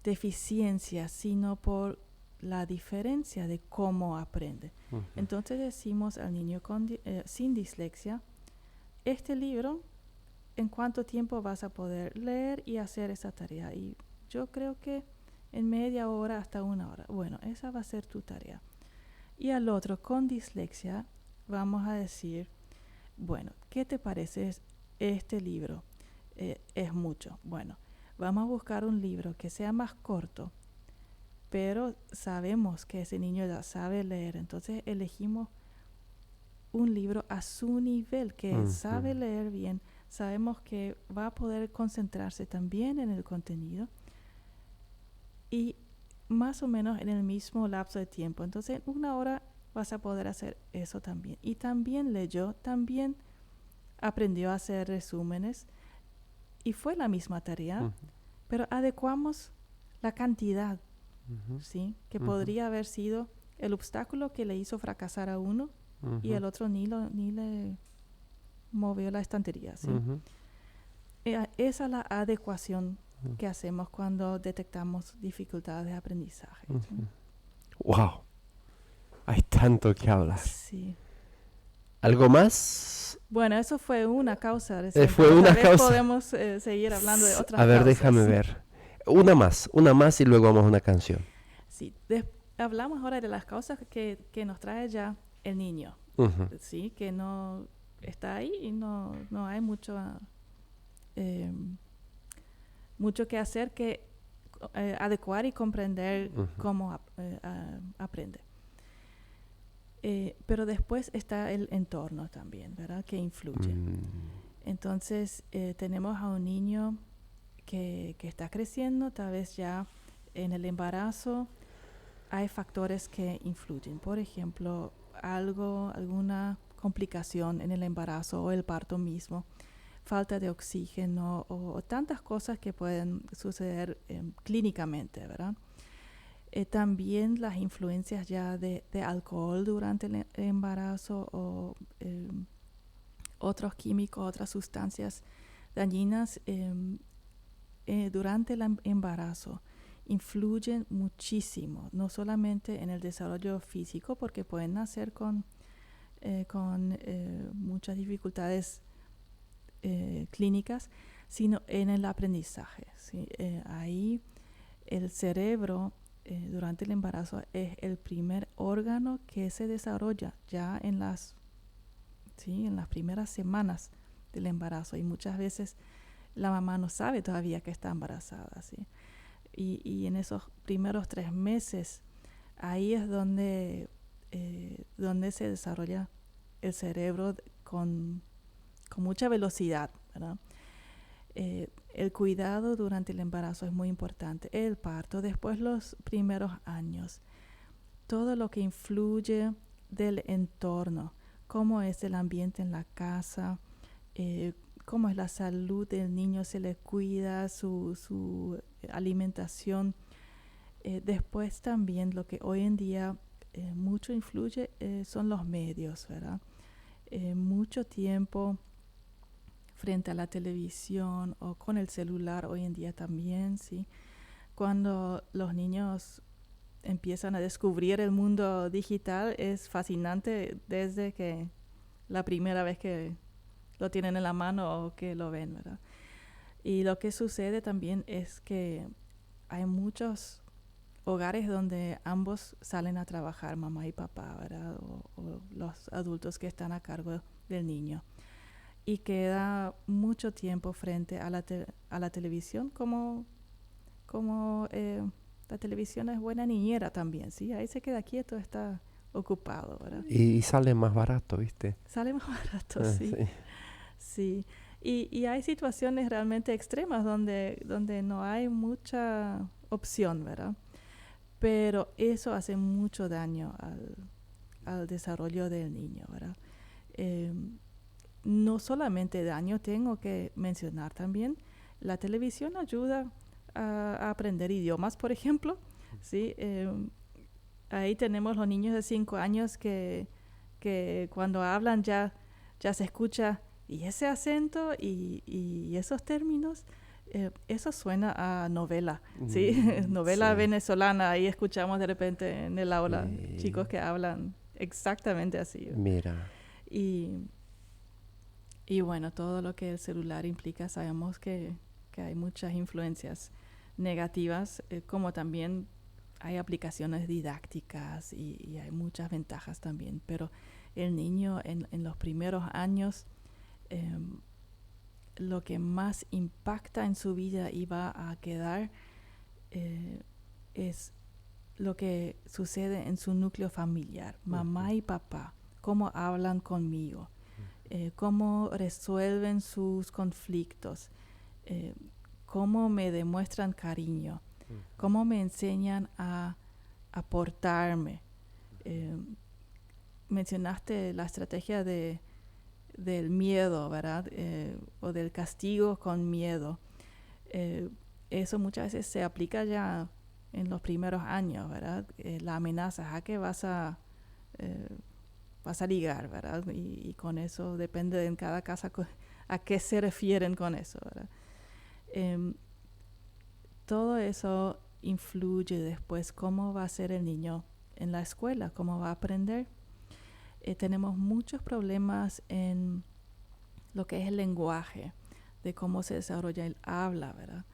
deficiencia, sino por la diferencia de cómo aprende. Ujú. Entonces decimos al niño sin dislexia, este libro, ¿en cuánto tiempo vas a poder leer y hacer esa tarea? Y yo creo que en media hora hasta 1 hora. Bueno, esa va a ser tu tarea. Y al otro con dislexia vamos a decir, bueno, ¿qué te parece este libro? Es mucho. Bueno, vamos a buscar un libro que sea más corto, pero sabemos que ese niño ya sabe leer, entonces elegimos un libro a su nivel, que él sabe leer bien, sabemos que va a poder concentrarse también en el contenido y más o menos en el mismo lapso de tiempo. Entonces en 1 hora vas a poder hacer eso también. Y también leyó, también aprendió a hacer resúmenes y fue la misma tarea, pero adecuamos la cantidad, ¿sí? Que podría haber sido el obstáculo que le hizo fracasar a uno y el otro ni le movió la estantería, ¿sí? Esa es la adecuación que hacemos cuando detectamos dificultades de aprendizaje. ¿Sí? Wow, hay tanto que hablar. Sí. ¿Algo más? Bueno, eso fue una causa. Fue una Tal vez causa. podemos seguir hablando de otras A ver, causas. déjame ver. Una más y luego vamos a una canción. Sí, hablamos ahora de las causas que nos trae ya el niño, ¿sí? Que no está ahí y no hay mucho que hacer que adecuar y comprender cómo aprende. Pero después está el entorno también, ¿verdad? Que influye. Entonces, tenemos a un niño que está creciendo, tal vez ya en el embarazo hay factores que influyen. Por ejemplo, alguna complicación en el embarazo o el parto mismo, falta de oxígeno o tantas cosas que pueden suceder clínicamente, ¿verdad? También las influencias ya de alcohol durante el embarazo o otros químicos, otras sustancias dañinas durante el embarazo influyen muchísimo, no solamente en el desarrollo físico, porque pueden nacer con muchas dificultades clínicas, sino en el aprendizaje, ¿sí? Ahí el cerebro durante el embarazo es el primer órgano que se desarrolla ya en las primeras semanas del embarazo, y muchas veces la mamá no sabe todavía que está embarazada, ¿sí? Y en esos primeros 3 meses, ahí es donde se desarrolla el cerebro con mucha velocidad, ¿verdad? El cuidado durante el embarazo es muy importante. El parto, después los primeros años, todo lo que influye del entorno, cómo es el ambiente en la casa, cómo es la salud del niño, se le cuida su alimentación. Después también lo que hoy en día mucho influye son los medios, ¿verdad? Mucho tiempo frente a la televisión o con el celular hoy en día también, ¿sí? Cuando los niños empiezan a descubrir el mundo digital, es fascinante desde que la primera vez que lo tienen en la mano o que lo ven, ¿verdad? Y lo que sucede también es que hay muchos hogares donde ambos salen a trabajar, mamá y papá, ¿verdad? O los adultos que están a cargo del niño. Y queda mucho tiempo frente a la televisión, como como la televisión es buena niñera también, ¿sí? Ahí se queda quieto, está ocupado, ¿verdad? Y sale más barato, ¿viste? Sale más barato, Sí. sí. Sí. Y hay situaciones realmente extremas donde no hay mucha opción, ¿verdad? Pero eso hace mucho daño al desarrollo del niño, ¿verdad? No solamente daño, tengo que mencionar también, la televisión ayuda a aprender idiomas, por ejemplo, ¿sí? Ahí tenemos los niños de 5 años que cuando hablan ya se escucha, y ese acento y esos términos, eso suena a novela, ¿sí? Novela Sí. venezolana, ahí escuchamos de repente en el aula Sí. chicos que hablan exactamente así. Mira. Y, y bueno, todo lo que el celular implica, sabemos que hay muchas influencias negativas, como también hay aplicaciones didácticas y hay muchas ventajas también, pero el niño en los primeros años, lo que más impacta en su vida y va a quedar es lo que sucede en su núcleo familiar, mamá y papá, cómo hablan conmigo, cómo resuelven sus conflictos, cómo me demuestran cariño, cómo me enseñan a portarme. Mencionaste la estrategia del miedo, ¿verdad? O del castigo con miedo. Eso muchas veces se aplica ya en los primeros años, ¿verdad? La amenaza, ¿a qué vas a ligar, ¿verdad? Y con eso depende de en cada casa a qué se refieren con eso, ¿verdad? Todo eso influye después cómo va a ser el niño en la escuela, cómo va a aprender. Tenemos muchos problemas en lo que es el lenguaje, de cómo se desarrolla el habla, ¿verdad?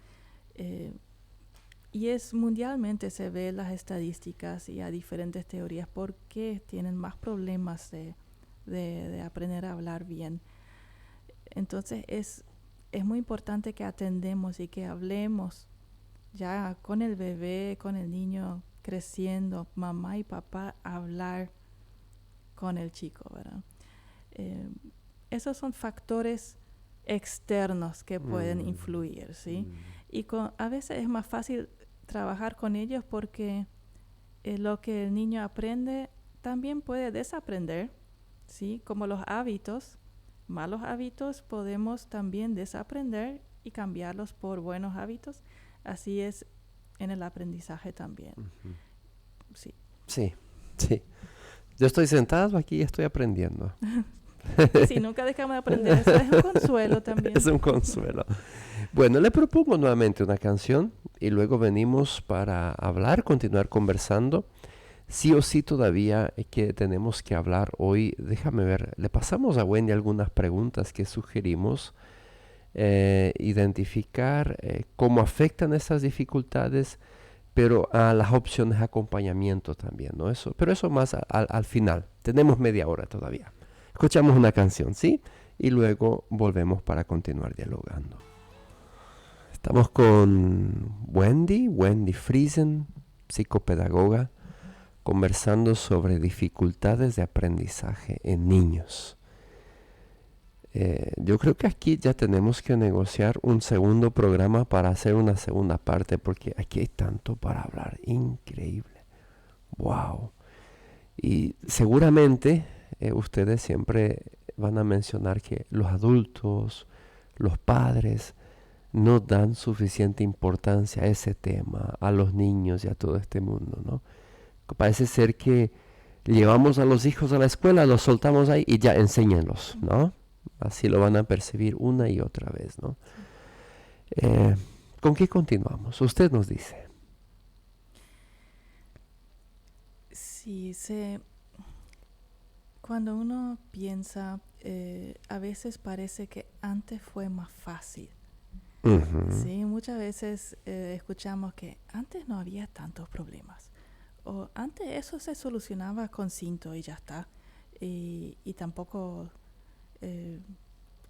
Y mundialmente se ve las estadísticas y hay diferentes teorías por qué tienen más problemas de aprender a hablar bien. Entonces es muy importante que atendemos y que hablemos ya con el bebé, con el niño creciendo, mamá y papá, hablar con el chico, ¿verdad? Esos son factores externos que pueden influir, ¿sí? Y a veces es más fácil trabajar con ellos porque lo que el niño aprende también puede desaprender, ¿sí? Como los hábitos, malos hábitos podemos también desaprender y cambiarlos por buenos hábitos. Así es en el aprendizaje también. Sí. Sí, sí. Yo estoy sentado aquí y estoy aprendiendo. Sí, nunca dejamos de aprender. Eso es un consuelo también. Es un consuelo. Bueno, le propongo nuevamente una canción y luego venimos para hablar, continuar conversando. Sí o sí todavía que tenemos que hablar hoy. Déjame ver, le pasamos a Wendy algunas preguntas que sugerimos. Identificar cómo afectan estas dificultades, pero a las opciones de acompañamiento también, ¿no? Pero eso más al final. Tenemos media hora todavía. Escuchamos una canción, ¿sí? Y luego volvemos para continuar dialogando. Estamos con Wendy Friesen, psicopedagoga, conversando sobre dificultades de aprendizaje en niños. Yo creo que aquí ya tenemos que negociar un segundo programa para hacer una segunda parte, porque aquí hay tanto para hablar, increíble. Wow. Y seguramente ustedes siempre van a mencionar que los adultos, los padres, no dan suficiente importancia a ese tema, a los niños y a todo este mundo, ¿no? Parece ser que llevamos a los hijos a la escuela, los soltamos ahí y ya enséñenlos, ¿no? Así lo van a percibir una y otra vez, ¿no? ¿Con qué continuamos? Usted nos dice. Sí, cuando uno piensa, a veces parece que antes fue más fácil. Sí, muchas veces escuchamos que antes no había tantos problemas. O antes eso se solucionaba con cinto y ya está. Y tampoco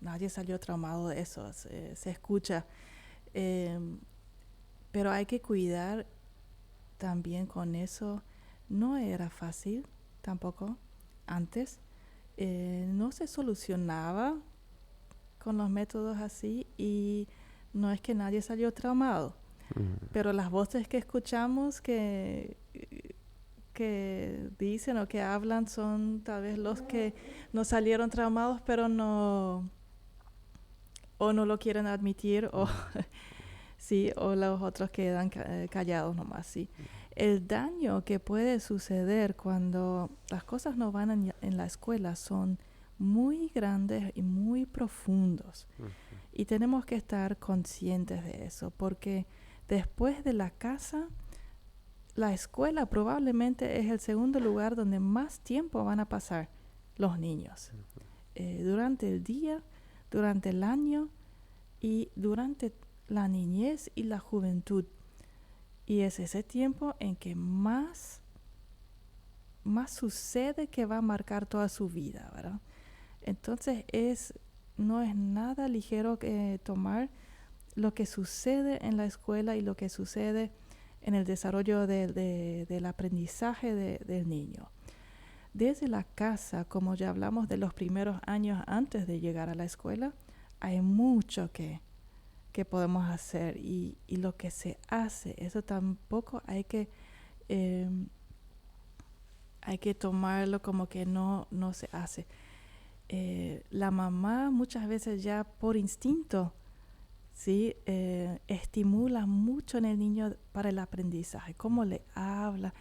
nadie salió traumado de eso. Se escucha. Pero hay que cuidar también con eso. No era fácil tampoco antes. No se solucionaba con los métodos así y no es que nadie salió traumado. Pero las voces que escuchamos que dicen o que hablan son tal vez los que no salieron traumados, pero no lo quieren admitir o sí, o los otros quedan callados nomás, sí. El daño que puede suceder cuando las cosas no van en la escuela son muy grandes y muy profundos. Y tenemos que estar conscientes de eso, porque después de la casa, la escuela probablemente es el segundo lugar donde más tiempo van a pasar los niños. Durante el día, durante el año y durante la niñez y la juventud. Y es ese tiempo en que más sucede que va a marcar toda su vida, ¿verdad? Entonces no es nada ligero que tomar lo que sucede en la escuela y lo que sucede en el desarrollo del aprendizaje del niño. Desde la casa, como ya hablamos de los primeros años antes de llegar a la escuela, hay mucho que podemos hacer y lo que se hace, eso tampoco hay que tomarlo como que no se hace. La mamá muchas veces ya por instinto, ¿sí? Estimula mucho en el niño para el aprendizaje, cómo le habla,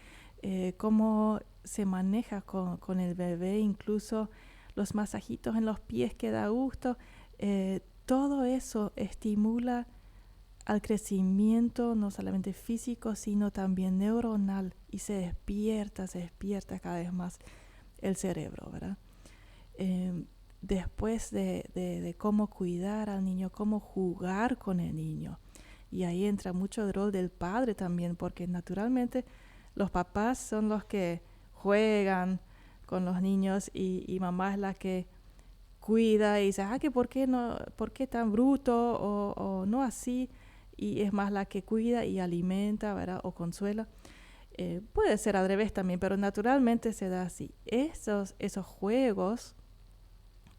cómo se maneja con el bebé, incluso los masajitos en los pies que da gusto. Todo eso estimula al crecimiento no solamente físico, sino también neuronal, y se despierta cada vez más el cerebro, ¿verdad? Después de cómo cuidar al niño, cómo jugar con el niño. Y ahí entra mucho el rol del padre también, porque naturalmente los papás son los que juegan con los niños y mamá es la que cuida y dice, que ¿por qué tan bruto? O no así. Y es más la que cuida y alimenta, ¿verdad? O consuela. Puede ser al revés también, pero naturalmente se da así. Esos juegos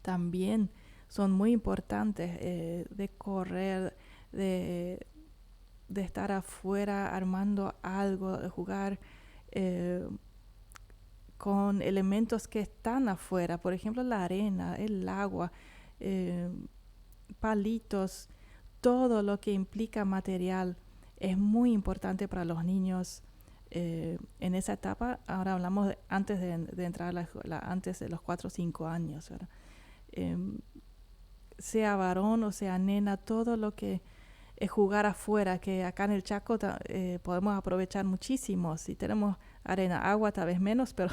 también son muy importantes, de correr, de estar afuera armando algo, de jugar con elementos que están afuera, por ejemplo la arena, el agua, palitos, todo lo que implica material es muy importante para los niños en esa etapa. Ahora hablamos antes de entrar a la escuela, antes de los 4 o 5 años, ¿verdad? Sea varón o sea nena, todo lo que es jugar afuera, que acá en el Chaco podemos aprovechar muchísimo. Si tenemos arena, agua, tal vez menos, pero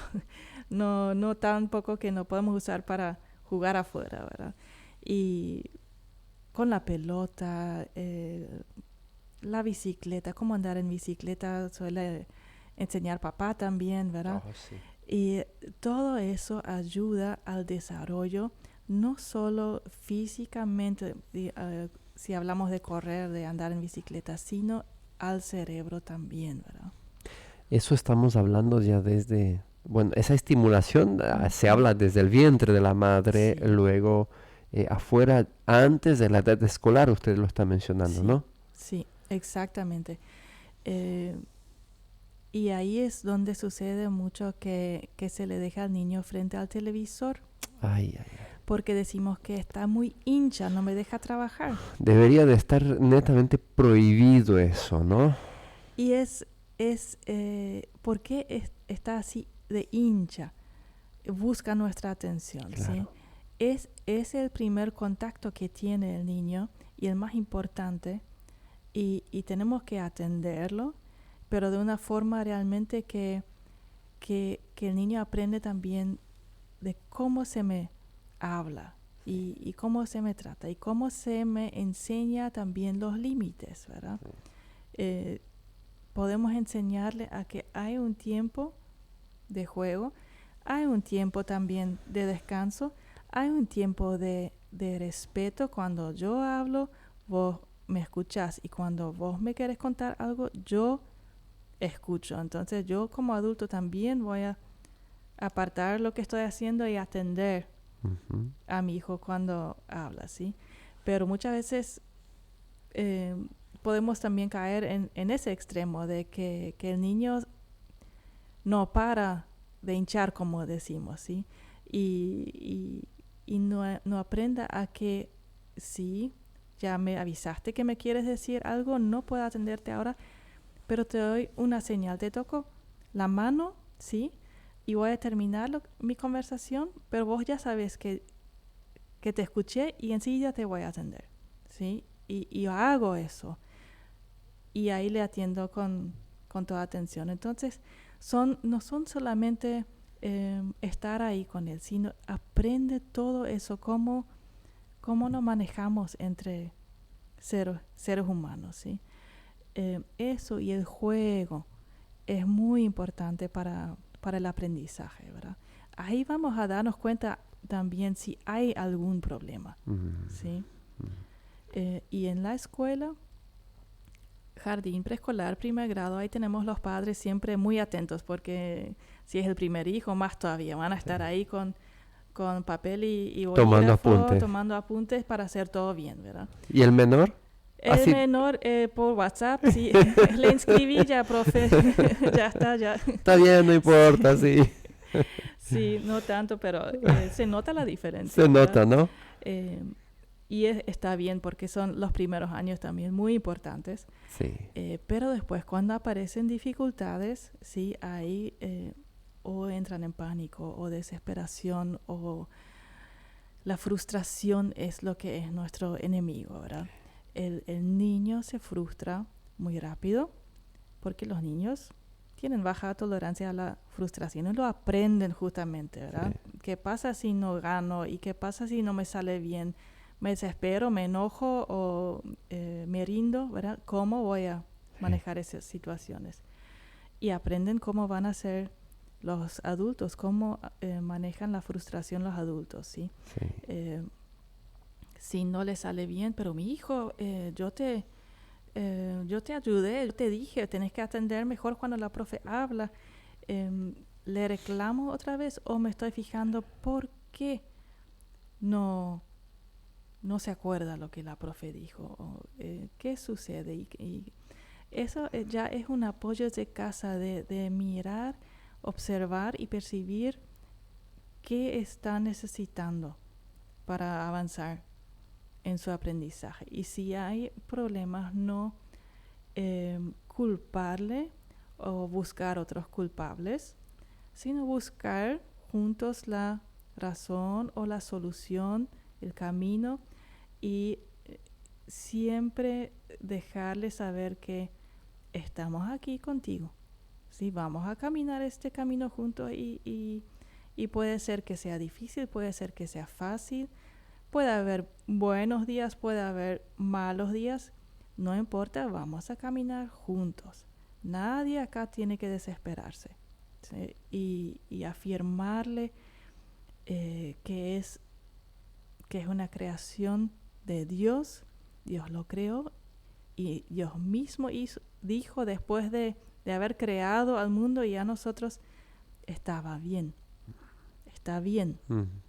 no tan poco que no podemos usar para jugar afuera, ¿verdad? Y con la pelota, la bicicleta, cómo andar en bicicleta, suele enseñar papá también, ¿verdad? Sí. Y todo eso ayuda al desarrollo, no solo físicamente, si hablamos de correr, de andar en bicicleta, sino al cerebro también, ¿verdad? Eso estamos hablando ya desde, bueno, esa estimulación se habla desde el vientre de la madre, Sí. luego afuera, antes de la edad escolar, usted lo está mencionando, Sí, ¿no? sí, exactamente. Y ahí es donde sucede mucho que se le deja al niño frente al televisor, Ay. porque decimos que está muy hincha, no me deja trabajar. Debería de estar netamente prohibido eso, ¿no? Y ¿por qué está así de hincha? Busca nuestra atención, Claro. ¿sí? Es el primer contacto que tiene el niño y el más importante, y tenemos que atenderlo, pero de una forma realmente que el niño aprende también de cómo se me habla y cómo se me trata y cómo se me enseña también los límites, ¿verdad? Podemos enseñarle a que hay un tiempo de juego, hay un tiempo también de descanso, hay un tiempo de respeto. Cuando yo hablo, vos me escuchás. Y cuando vos me querés contar algo, yo escucho. Entonces yo como adulto también voy a apartar lo que estoy haciendo y atender Ujú. a mi hijo cuando habla, ¿sí? Pero muchas veces podemos también caer en ese extremo de que el niño no para de hinchar, como decimos, ¿sí? Y no aprenda a que sí, ya me avisaste que me quieres decir algo, no puedo atenderte ahora, pero te doy una señal, te toco la mano, ¿sí? Y voy a terminar mi conversación, pero vos ya sabes que te escuché y enseguida te voy a atender, ¿sí? Y yo hago eso. Y ahí le atiendo con toda atención. Entonces, no son solamente estar ahí con él, sino aprende todo eso, cómo nos manejamos entre seres humanos, ¿sí? Eso y el juego es muy importante para el aprendizaje, ¿verdad? Ahí vamos a darnos cuenta también si hay algún problema, ¿sí? Y en la escuela, jardín, preescolar, primer grado, ahí tenemos los padres siempre muy atentos porque si es el primer hijo, más todavía, van a estar ahí con papel y bolígrafo, tomando apuntes para hacer todo bien, ¿verdad? ¿Y el menor? El menor por WhatsApp, sí, le inscribí ya, profe, ya está, ya. Está bien, no importa, sí. Sí, no tanto, pero se nota la diferencia. Se ¿verdad? nota, ¿no? Y está bien porque son los primeros años también muy importantes. Sí. Pero después cuando aparecen dificultades, sí, ahí o entran en pánico o desesperación o la frustración es lo que es nuestro enemigo, ¿verdad? El niño se frustra muy rápido porque los niños tienen baja tolerancia a la frustración y lo aprenden justamente, ¿verdad? Sí. ¿Qué pasa si no gano? ¿Y qué pasa si no me sale bien? ¿Me desespero, me enojo o me rindo? ¿Verdad? ¿Cómo voy a manejar esas situaciones? Y aprenden cómo van a ser los adultos, cómo manejan la frustración los adultos, ¿sí? Sí. Si no le sale bien, pero mi hijo, yo te ayudé, yo te dije, tenés que atender mejor cuando la profe habla. ¿Le reclamo otra vez o me estoy fijando por qué no se acuerda lo que la profe dijo? O, ¿qué sucede? Y eso ya es un apoyo de casa, de mirar, observar y percibir qué está necesitando para avanzar en su aprendizaje. Y si hay problemas, no culparle o buscar otros culpables, sino buscar juntos la razón o la solución, el camino, y siempre dejarle saber que estamos aquí contigo. ¿Sí? Vamos a caminar este camino juntos y puede ser que sea difícil, puede ser que sea fácil, puede haber buenos días, puede haber malos días, no importa, vamos a caminar juntos. Nadie acá tiene que desesperarse, ¿sí? Y afirmarle que es una creación de Dios. Dios lo creó y Dios mismo dijo después de haber creado al mundo y a nosotros, estaba bien, está bien,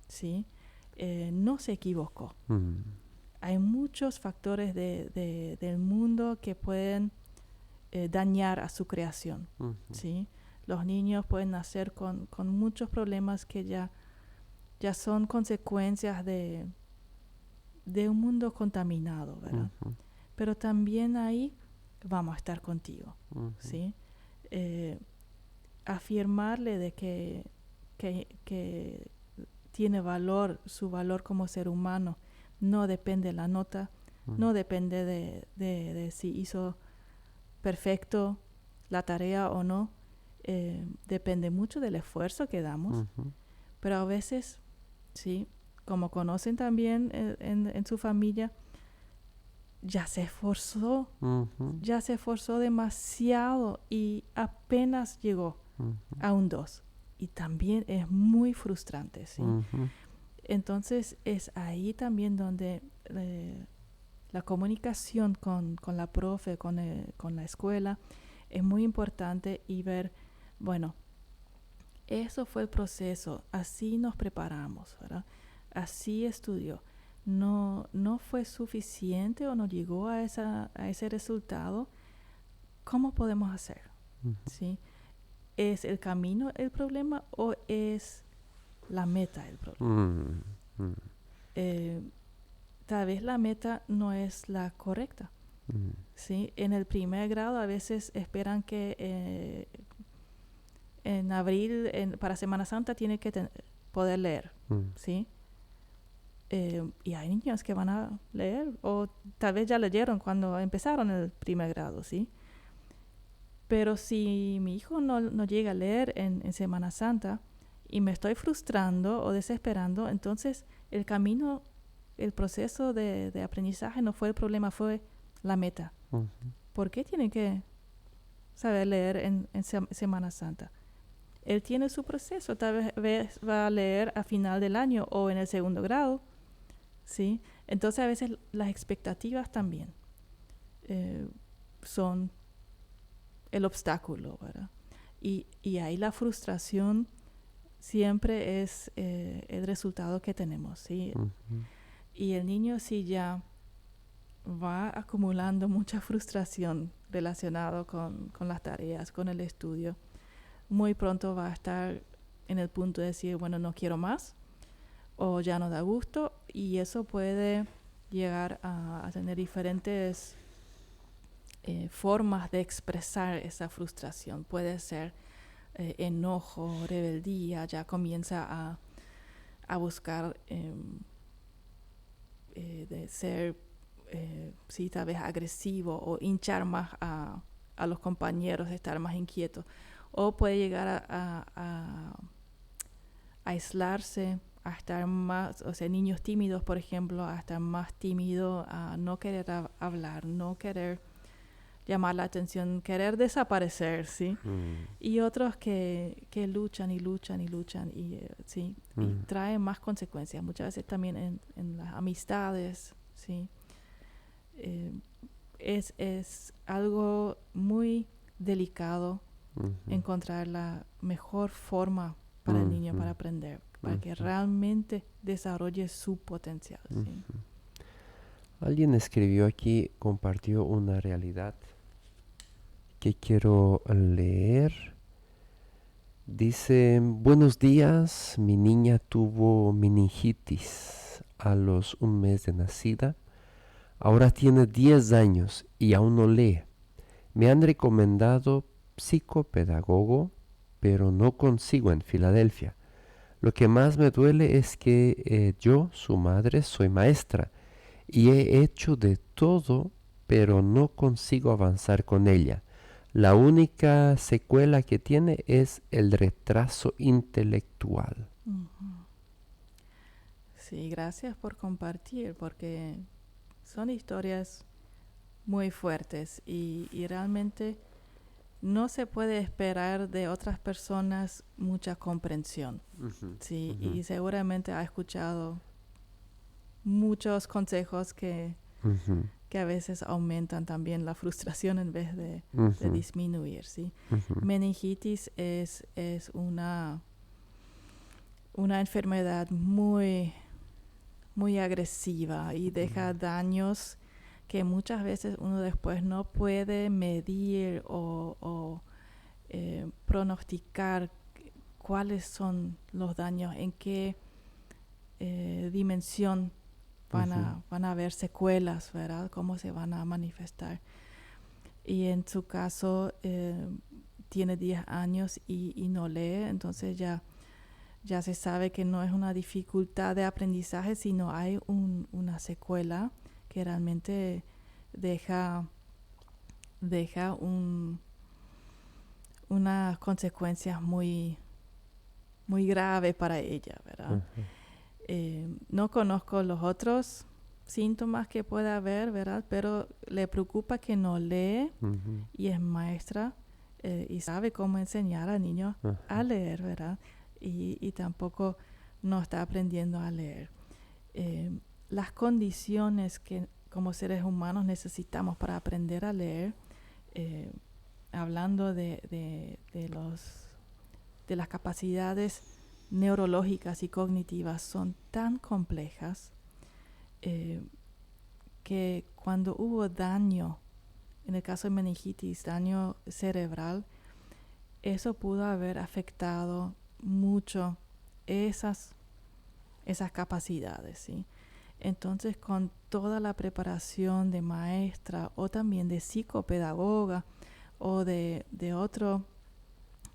¿sí? No se equivocó. Hay muchos factores del mundo que pueden dañar a su creación, ¿sí? Los niños pueden nacer con muchos problemas que ya son consecuencias de un mundo contaminado, ¿verdad? Pero también ahí vamos a estar contigo, ¿sí? Afirmarle de que tiene valor, su valor como ser humano, no depende de la nota, no depende de si hizo perfecto la tarea o no, depende mucho del esfuerzo que damos, pero a veces, sí, como conocen también en su familia, ya se esforzó demasiado y apenas llegó a un 2. Y también es muy frustrante, ¿sí? Entonces es ahí también donde la comunicación con la profe, con la escuela, es muy importante y ver, bueno, eso fue el proceso, así nos preparamos, ¿verdad? Así estudió. No fue suficiente o no llegó a ese resultado. ¿Cómo podemos hacer? Ujú. ¿Sí? ¿Es el camino el problema o es la meta el problema? Eh, Tal vez la meta no es la correcta. ¿Sí? En el primer grado a veces esperan que en abril, para Semana Santa, tiene que poder leer. ¿Sí? Y hay niños que van a leer o tal vez ya leyeron cuando empezaron el primer grado, ¿sí? Pero si mi hijo no llega a leer en Semana Santa y me estoy frustrando o desesperando, entonces el camino, el proceso de aprendizaje no fue el problema, fue la meta. ¿Por qué tiene que saber leer en Semana Santa? Él tiene su proceso, tal vez va a leer a final del año o en el segundo grado, ¿sí? Entonces a veces las expectativas también son el obstáculo, ¿verdad? Y ahí la frustración siempre es el resultado que tenemos, ¿sí? Y el niño si ya va acumulando mucha frustración relacionado con las tareas, con el estudio, muy pronto va a estar en el punto de decir, bueno, no quiero más, o ya no da gusto, y eso puede llegar a tener diferentes formas de expresar esa frustración. Puede ser enojo, rebeldía, ya comienza a buscar de ser, sí, tal vez agresivo o hinchar más a los compañeros, estar más inquieto. O puede llegar a aislarse, a estar más, o sea, niños tímidos, por ejemplo, a estar más tímido, a no querer hablar, no querer llamar la atención, querer desaparecer, ¿sí? Y otros que luchan y luchan y luchan y, ¿sí? Y traen más consecuencias, muchas veces también en las amistades, ¿sí? Es algo muy delicado encontrar la mejor forma para el niño para aprender, para que realmente desarrolle su potencial, ¿sí? Alguien escribió aquí, compartió una realidad que quiero leer. Dice, buenos días, mi niña tuvo meningitis a los 1 mes de nacida. Ahora tiene 10 años y aún no lee. Me han recomendado psicopedagogo, pero no consigo en Filadelfia. Lo que más me duele es que yo, su madre, soy maestra y he hecho de todo, pero no consigo avanzar con ella. La única secuela que tiene es el retraso intelectual. Sí, gracias por compartir, porque son historias muy fuertes y realmente no se puede esperar de otras personas mucha comprensión. Sí, y seguramente ha escuchado muchos consejos que a veces aumentan también la frustración en vez de disminuir, ¿sí? Meningitis es una enfermedad muy, muy agresiva y deja daños que muchas veces uno después no puede medir o pronosticar cuáles son los daños, en qué dimensión van a haber secuelas, ¿verdad? Cómo se van a manifestar. Y en su caso tiene 10 años y no lee, entonces ya se sabe que no es una dificultad de aprendizaje, sino hay una secuela que realmente deja unas consecuencias muy, muy graves para ella, ¿verdad? No conozco los otros síntomas que pueda haber, ¿verdad? Pero le preocupa que no lee y es maestra y sabe cómo enseñar a niños a leer, ¿verdad? Y tampoco no está aprendiendo a leer. Las condiciones que como seres humanos necesitamos para aprender a leer, hablando de las capacidades neurológicas y cognitivas, son tan complejas que cuando hubo daño, en el caso de meningitis, daño cerebral, eso pudo haber afectado mucho esas capacidades, ¿sí? Entonces, con toda la preparación de maestra o también de psicopedagoga o de otro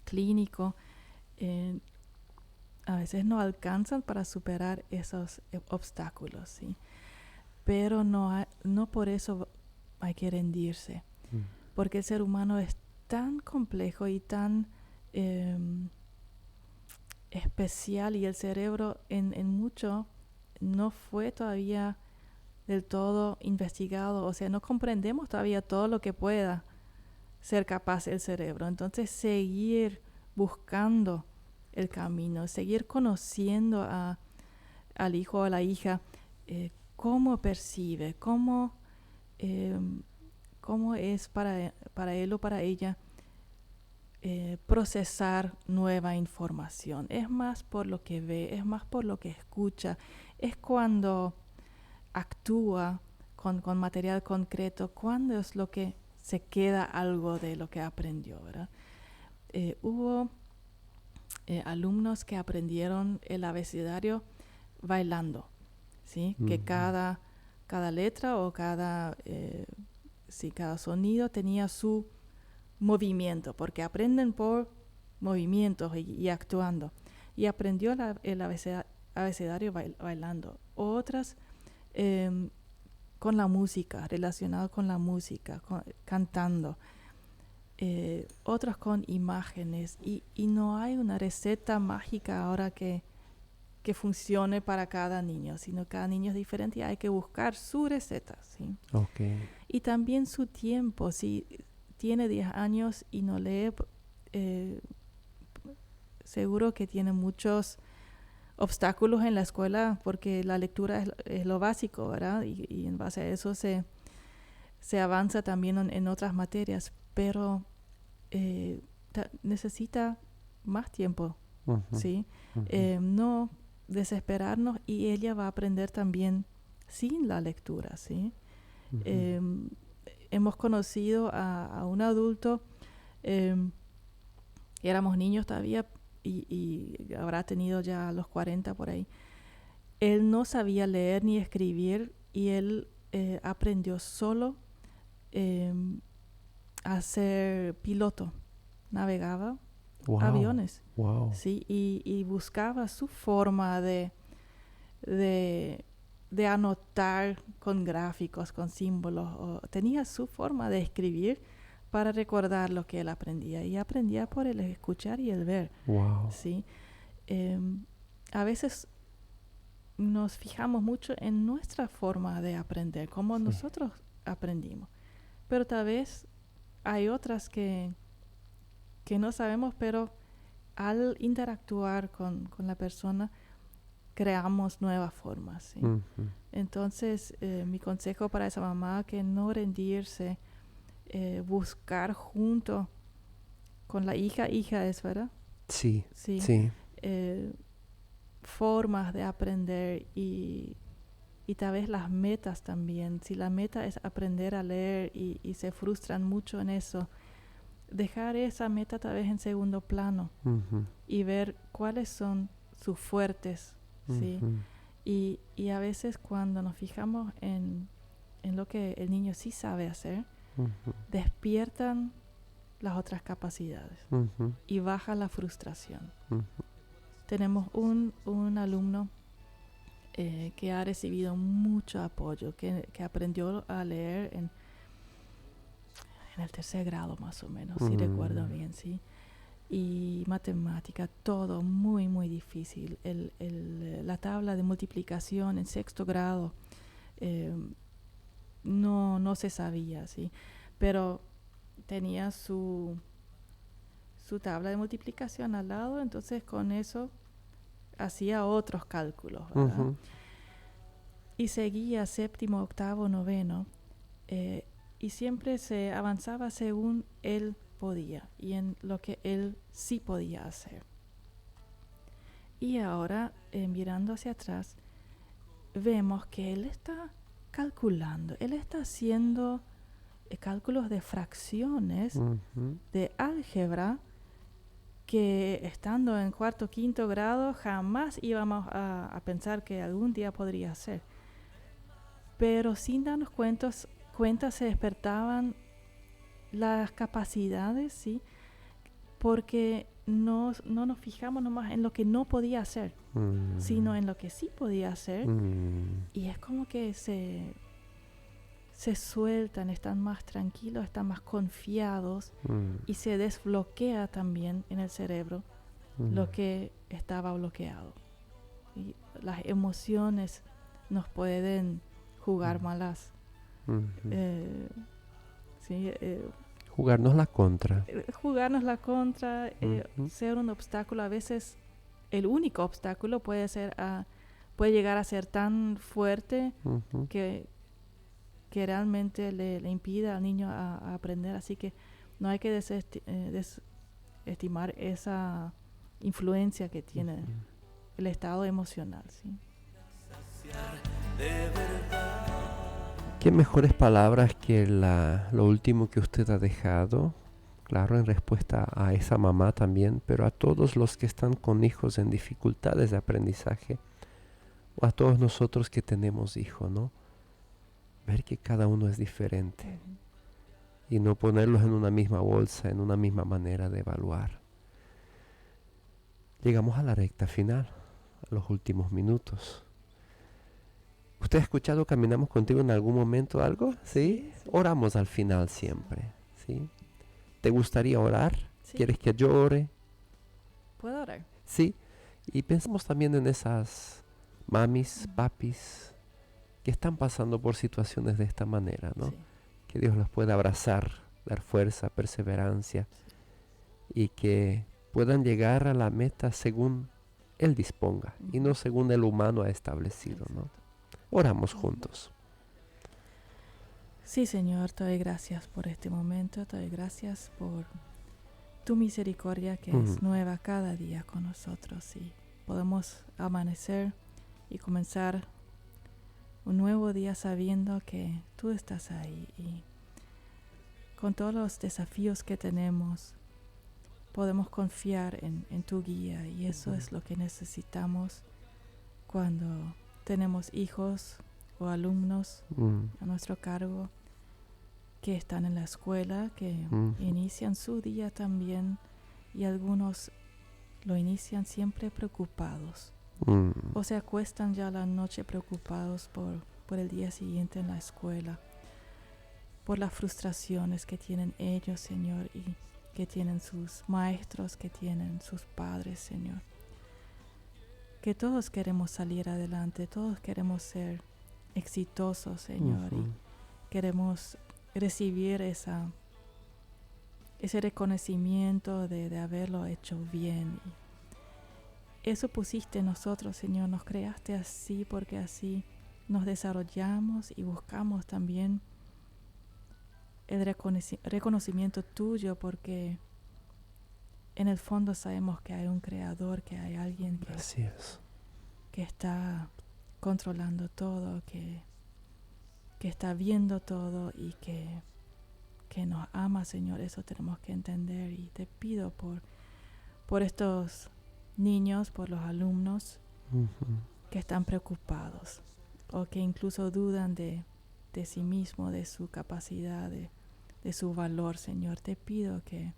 clínico, a veces no alcanzan para superar esos obstáculos, ¿sí? Pero no por eso hay que rendirse, porque el ser humano es tan complejo y tan especial, y el cerebro en mucho no fue todavía del todo investigado, o sea, no comprendemos todavía todo lo que pueda ser capaz el cerebro. Entonces, seguir buscando el camino, seguir conociendo al hijo o a la hija, cómo percibe, cómo es para él o para ella procesar nueva información. Es más por lo que ve, es más por lo que escucha, es cuando actúa con material concreto, cuando es lo que se queda algo de lo que aprendió, ¿verdad? Hubo alumnos que aprendieron el abecedario bailando, ¿sí? Que cada letra o cada sonido tenía su movimiento, porque aprenden por movimientos y actuando. Y aprendió el abecedario bailando. Otras con la música, relacionado con la música, cantando. Otros con imágenes. Y no hay una receta mágica ahora que funcione para cada niño, sino cada niño es diferente y hay que buscar su receta, ¿sí? Okay. Y también su tiempo. Si tiene 10 años y no lee, seguro que tiene muchos obstáculos en la escuela, porque la lectura es lo básico, ¿verdad? Y en base a eso se avanza también en otras materias, pero necesita más tiempo, ¿sí? No desesperarnos, y ella va a aprender también sin la lectura, ¿sí? Hemos conocido a un adulto, éramos niños todavía, y habrá tenido ya los 40 por ahí. Él no sabía leer ni escribir, y él aprendió solo a ser piloto. Navegaba aviones. Wow. ¿Sí? Y buscaba su forma de anotar con gráficos, con símbolos. Tenía su forma de escribir para recordar lo que él aprendía. Y aprendía por el escuchar y el ver. Wow. ¿Sí? A veces nos fijamos mucho en nuestra forma de aprender, cómo nosotros aprendimos. Pero tal vez hay otras que no sabemos, pero al interactuar con la persona creamos nuevas formas, ¿sí? Entonces, mi consejo para esa mamá, que no rendirse, buscar junto con la hija es, ¿verdad? Sí. Formas de aprender, y tal vez las metas también. Si la meta es aprender a leer y se frustran mucho en eso, dejar esa meta tal vez en segundo plano y ver cuáles son sus fuertes, ¿sí? Y a veces cuando nos fijamos en lo que el niño sí sabe hacer, despiertan las otras capacidades y baja la frustración. Tenemos un alumno que ha recibido mucho apoyo, que aprendió a leer en el 3er grado más o menos, si recuerdo bien, ¿sí? Y matemática, todo muy, muy difícil. La tabla de multiplicación en 6º grado no se sabía, ¿sí? Pero tenía su tabla de multiplicación al lado, entonces con eso hacía otros cálculos, ¿verdad? y seguía séptimo, octavo, noveno, y siempre se avanzaba según él podía y en lo que él sí podía hacer. Y ahora, mirando hacia atrás, vemos que él está calculando, él está haciendo cálculos de fracciones, de álgebra, que estando en cuarto, quinto grado jamás íbamos a pensar que algún día podría hacer. Pero sin darnos cuenta se despertaban las capacidades, ¿sí? Porque no nos fijamos nomás en lo que no podía hacer, sino en lo que sí podía hacer. Y es como que se sueltan, están más tranquilos, están más confiados y se desbloquea también en el cerebro lo que estaba bloqueado. Y las emociones nos pueden jugar malas. Sí, jugarnos la contra. Jugarnos la contra, ser un obstáculo. A veces el único obstáculo puede llegar a ser tan fuerte que realmente le impida al niño a aprender. Así que no hay que desestimar esa influencia que tiene el estado emocional, ¿sí? ¿Qué mejores palabras que lo último que usted ha dejado? Claro, en respuesta a esa mamá también, pero a todos los que están con hijos en dificultades de aprendizaje, o a todos nosotros que tenemos hijos, ¿no? Ver que cada uno es diferente y no ponerlos en una misma bolsa, en una misma manera de evaluar. Llegamos a la recta final, a los últimos minutos. ¿Usted ha escuchado Caminamos Contigo en algún momento algo? ¿Sí? Oramos al final siempre, ¿sí? ¿Te gustaría orar? Sí. ¿Quieres que yo ore? ¿Puedo orar? Sí. Y pensamos también en esas mamis, papis, que están pasando por situaciones de esta manera, ¿no? Sí. Que Dios los pueda abrazar, dar fuerza, perseverancia, y que puedan llegar a la meta según Él disponga y no según el humano ha establecido, ¿no? Oramos juntos. Sí, Señor, te doy gracias por este momento, te doy gracias por tu misericordia que es nueva cada día con nosotros y podemos amanecer y comenzar un nuevo día sabiendo que tú estás ahí y con todos los desafíos que tenemos podemos confiar en tu guía y eso es lo que necesitamos cuando tenemos hijos o alumnos a nuestro cargo que están en la escuela, que inician su día también y algunos lo inician siempre preocupados o se acuestan ya la noche preocupados por el día siguiente en la escuela, por las frustraciones que tienen ellos, Señor, y que tienen sus maestros, que tienen sus padres, Señor. Que todos queremos salir adelante, todos queremos ser exitosos, Señor, y queremos recibir ese reconocimiento de haberlo hecho bien. Y eso pusiste en nosotros, Señor, nos creaste así porque así nos desarrollamos y buscamos también el reconocimiento tuyo porque en el fondo sabemos que hay un creador, que hay alguien que está controlando todo, que está viendo todo y que nos ama, Señor. Eso tenemos que entender y te pido por estos niños, por los alumnos que están preocupados o que incluso dudan de sí mismo, de su capacidad, de su valor, Señor. Te pido que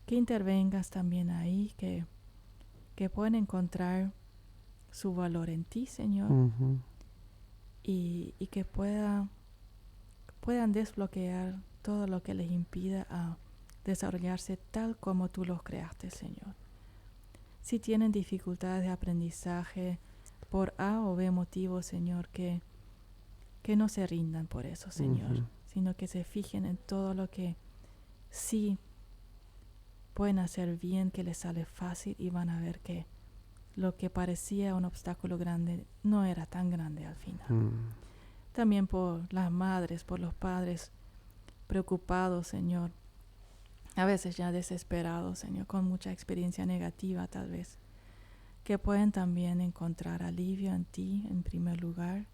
intervengas también ahí, que puedan encontrar su valor en ti, Señor, y que puedan desbloquear todo lo que les impida a desarrollarse tal como tú los creaste, Señor. Si tienen dificultades de aprendizaje por A o B motivo, Señor, que no se rindan por eso, Señor, sino que se fijen en todo lo que sí pueden hacer bien, que les sale fácil y van a ver que lo que parecía un obstáculo grande no era tan grande al final. Mm. También por las madres, por los padres preocupados, Señor, a veces ya desesperados, Señor, con mucha experiencia negativa tal vez, que pueden también encontrar alivio en ti en primer lugar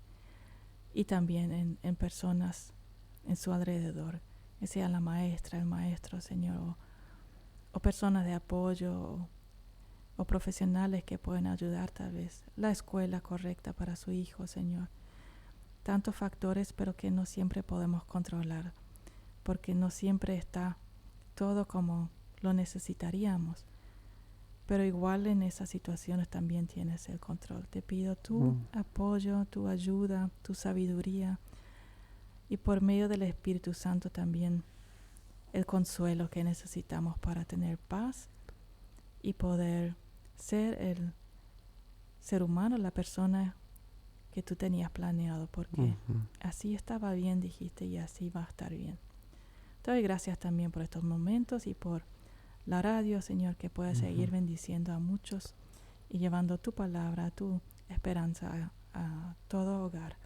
y también en personas en su alrededor, que sea la maestra, el maestro, Señor, o personas de apoyo o profesionales que pueden ayudar tal vez, la escuela correcta para su hijo, Señor. Tantos factores, pero que no siempre podemos controlar, porque no siempre está todo como lo necesitaríamos. Pero igual en esas situaciones también tienes el control. Te pido tu apoyo, tu ayuda, tu sabiduría y por medio del Espíritu Santo también el consuelo que necesitamos para tener paz y poder ser el ser humano, la persona que tú tenías planeado, porque así estaba bien, dijiste, y así va a estar bien. Te doy gracias también por estos momentos y por la radio, Señor, que pueda seguir bendiciendo a muchos y llevando tu palabra, tu esperanza a todo hogar.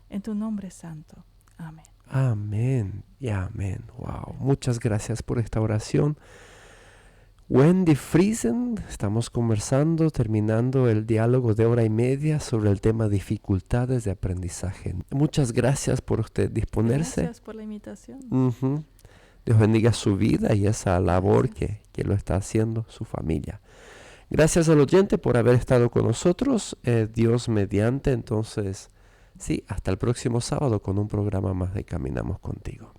En tu nombre santo. Amén. Amén y amén. Wow. Muchas gracias por esta oración. Wendy Friesen, estamos conversando, terminando el diálogo de 1:30 sobre el tema dificultades de aprendizaje. Muchas gracias por usted disponerse. Gracias por la invitación. Dios bendiga su vida y esa labor que lo está haciendo su familia. Gracias al oyente por haber estado con nosotros. Dios mediante, entonces, sí, hasta el próximo sábado con un programa más de Caminamos Contigo.